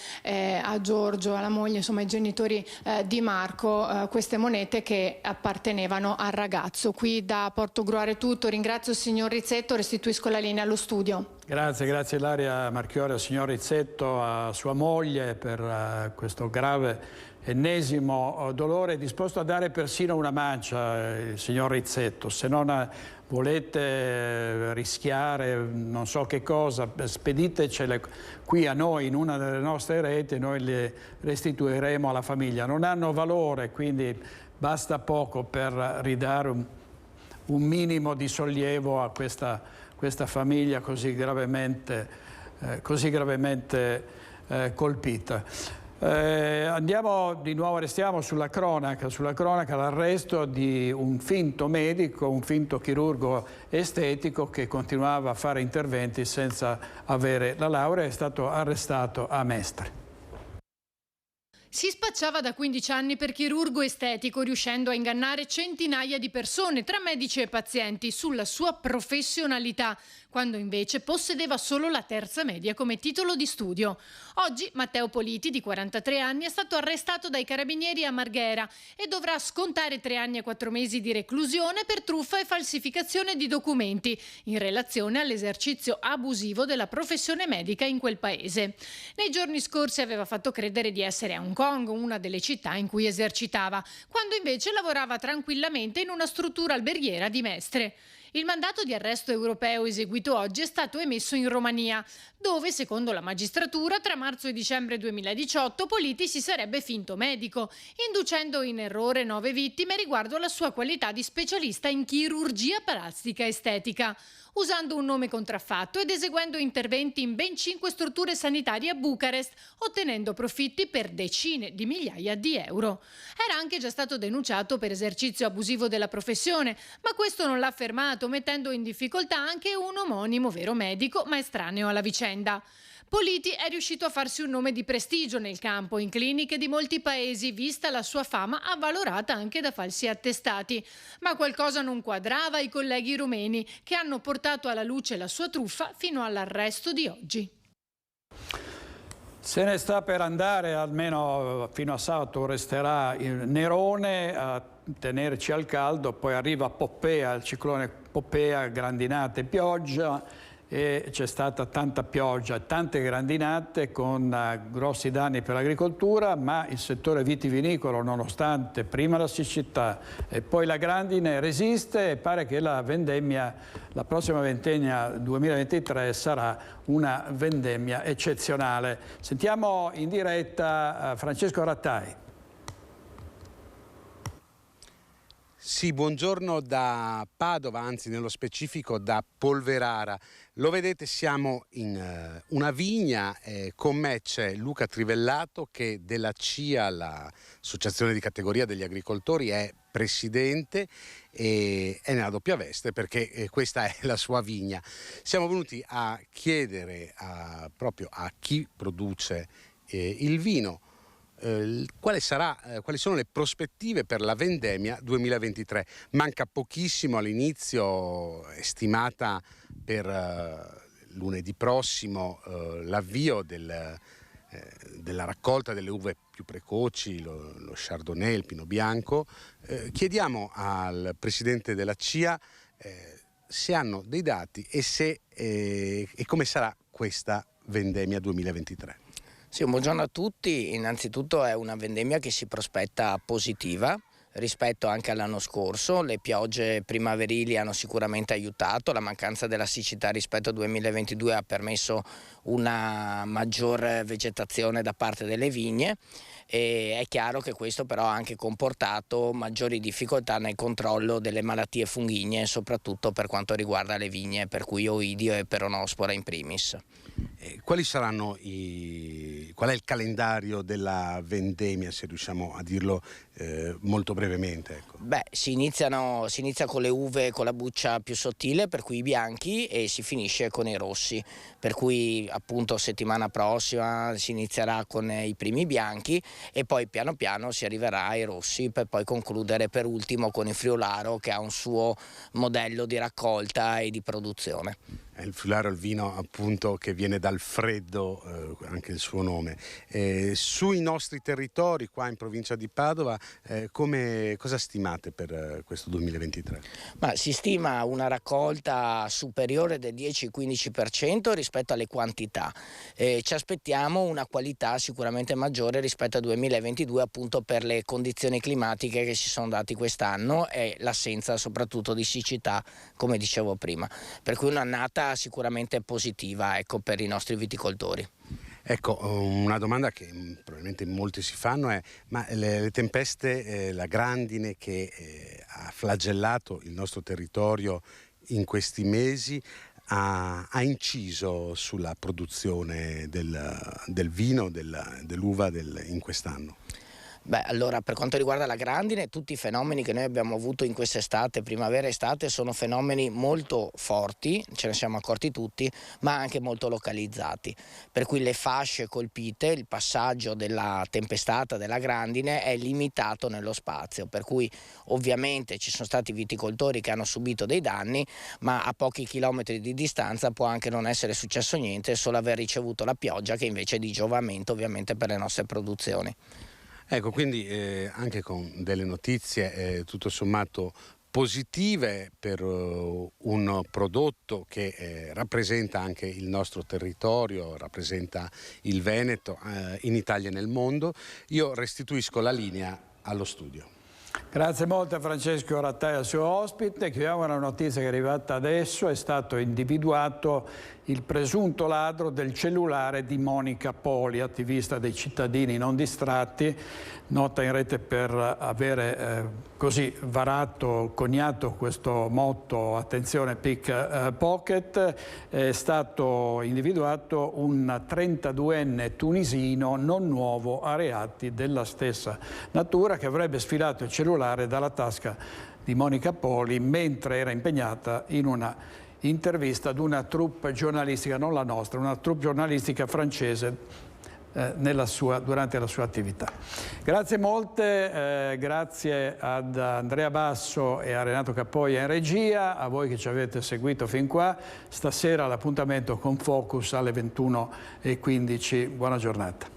a Giorgio, alla moglie, insomma ai genitori di Marco, queste monete che appartenevano al ragazzo. Qui da Portogruaro è tutto, ringrazio il signor Rizzetto, restituisco la linea allo studio. Grazie Ilaria Marchiori, al signor Rizzetto, a sua moglie per questo grave ennesimo dolore, disposto a dare persino una mancia, il signor Rizzetto. Se non volete rischiare non so che cosa, speditecele qui a noi in una delle nostre reti e noi le restituiremo alla famiglia. Non hanno valore, quindi basta poco per ridare un minimo di sollievo a questa famiglia così gravemente colpita. Restiamo sulla cronaca, l'arresto di un finto medico, un finto chirurgo estetico che continuava a fare interventi senza avere la laurea, è stato arrestato a Mestre. Si spacciava da 15 anni per chirurgo estetico, riuscendo a ingannare centinaia di persone, tra medici e pazienti, sulla sua professionalità, quando invece possedeva solo la terza media come titolo di studio. Oggi Matteo Politi, di 43 anni, è stato arrestato dai carabinieri a Marghera e dovrà scontare 3 anni e 4 mesi di reclusione per truffa e falsificazione di documenti in relazione all'esercizio abusivo della professione medica in quel paese. Nei giorni scorsi aveva fatto credere di essere a Hong Kong, una delle città in cui esercitava, quando invece lavorava tranquillamente in una struttura alberghiera di Mestre. Il mandato di arresto europeo eseguito oggi è stato emesso in Romania, dove, secondo la magistratura, tra marzo e dicembre 2018 Politi si sarebbe finto medico, inducendo in errore 9 vittime riguardo alla sua qualità di specialista in chirurgia plastica estetica, usando un nome contraffatto ed eseguendo interventi in ben 5 strutture sanitarie a Bucarest, ottenendo profitti per decine di migliaia di euro. Era anche già stato denunciato per esercizio abusivo della professione, ma questo non l'ha fermato, mettendo in difficoltà anche un omonimo vero medico, ma estraneo alla vicenda. Politi è riuscito a farsi un nome di prestigio nel campo, in cliniche di molti paesi, vista la sua fama avvalorata anche da falsi attestati. Ma qualcosa non quadrava ai colleghi rumeni, che hanno portato alla luce la sua truffa fino all'arresto di oggi. Se ne sta per andare, almeno fino a sabato resterà il Nerone a tenerci al caldo, poi arriva Poppea, il ciclone Poppea, grandinate e pioggia. E c'è stata tanta pioggia, tante grandinate con grossi danni per l'agricoltura, ma il settore vitivinicolo, nonostante prima la siccità e poi la grandine, resiste e pare che la prossima vendemmia 2023 sarà una vendemmia eccezionale. Sentiamo in diretta Francesco Rattai. Sì, buongiorno da Padova, anzi nello specifico da Polverara. Lo vedete, siamo in una vigna, con me c'è Luca Trivellato che della CIA, l'associazione di categoria degli agricoltori, è presidente e è nella doppia veste perché questa è la sua vigna. Siamo venuti a chiedere proprio a chi produce il vino quali sono le prospettive per la vendemmia 2023. Manca pochissimo all'inizio, è stimata per lunedì prossimo l'avvio della raccolta delle uve più precoci, lo Chardonnay, il Pinot Bianco. Chiediamo al presidente della CIA se hanno dei dati e come sarà questa vendemmia 2023. Sì, buongiorno a tutti. Innanzitutto è una vendemmia che si prospetta positiva rispetto anche all'anno scorso. Le piogge primaverili hanno sicuramente aiutato, la mancanza della siccità rispetto al 2022 ha permesso una maggior vegetazione da parte delle vigne e è chiaro che questo però ha anche comportato maggiori difficoltà nel controllo delle malattie funghigne, soprattutto per quanto riguarda le vigne, per cui oidio e peronospora in primis. Qual è il calendario della vendemmia, se riusciamo a dirlo molto brevemente? Ecco. Beh, si inizia con le uve con la buccia più sottile, per cui i bianchi, e si finisce con i rossi, per cui appunto settimana prossima si inizierà con i primi bianchi e poi piano piano si arriverà ai rossi, per poi concludere per ultimo con il Friularo, che ha un suo modello di raccolta e di produzione. Il Friularo è il vino appunto che viene dal freddo, anche il suo nome. Sui nostri territori qua in provincia di Padova, cosa stimate per questo 2023? Ma si stima una raccolta superiore del 10-15% rispetto alle quantità. Ci aspettiamo una qualità sicuramente maggiore rispetto al 2022, appunto per le condizioni climatiche che si sono dati quest'anno e l'assenza soprattutto di siccità, come dicevo prima. Per cui un'annata sicuramente positiva, ecco, per i nostri viticoltori. Ecco, una domanda che probabilmente molti si fanno è: ma le tempeste, la grandine che ha flagellato il nostro territorio in questi mesi ha inciso sulla produzione del vino, dell'uva in quest'anno? Beh, allora per quanto riguarda la grandine, tutti i fenomeni che noi abbiamo avuto in quest'estate, primavera e estate, sono fenomeni molto forti, ce ne siamo accorti tutti, ma anche molto localizzati. Per cui le fasce colpite, il passaggio della tempestata, della grandine è limitato nello spazio, per cui ovviamente ci sono stati viticoltori che hanno subito dei danni, ma a pochi chilometri di distanza può anche non essere successo niente, solo aver ricevuto la pioggia, che invece è di giovamento ovviamente per le nostre produzioni. Ecco, quindi anche con delle notizie tutto sommato positive per un prodotto che rappresenta anche il nostro territorio, rappresenta il Veneto in Italia e nel mondo. Io restituisco la linea allo studio. Grazie molto a Francesco Rattai, al suo ospite. Chiudiamo una notizia che è arrivata adesso: è stato individuato il presunto ladro del cellulare di Monica Poli, attivista dei cittadini non distratti, nota in rete per avere così coniato questo motto attenzione pickpocket. È stato individuato un 32enne tunisino non nuovo a reati della stessa natura, che avrebbe sfilato il cellulare dalla tasca di Monica Poli mentre era impegnata in una intervista ad una troupe giornalistica, non la nostra, una troupe giornalistica francese durante la sua attività. Grazie molte, grazie ad Andrea Basso e a Renato Cappoia in regia, a voi che ci avete seguito fin qua. Stasera l'appuntamento con Focus alle 21:15. Buona giornata.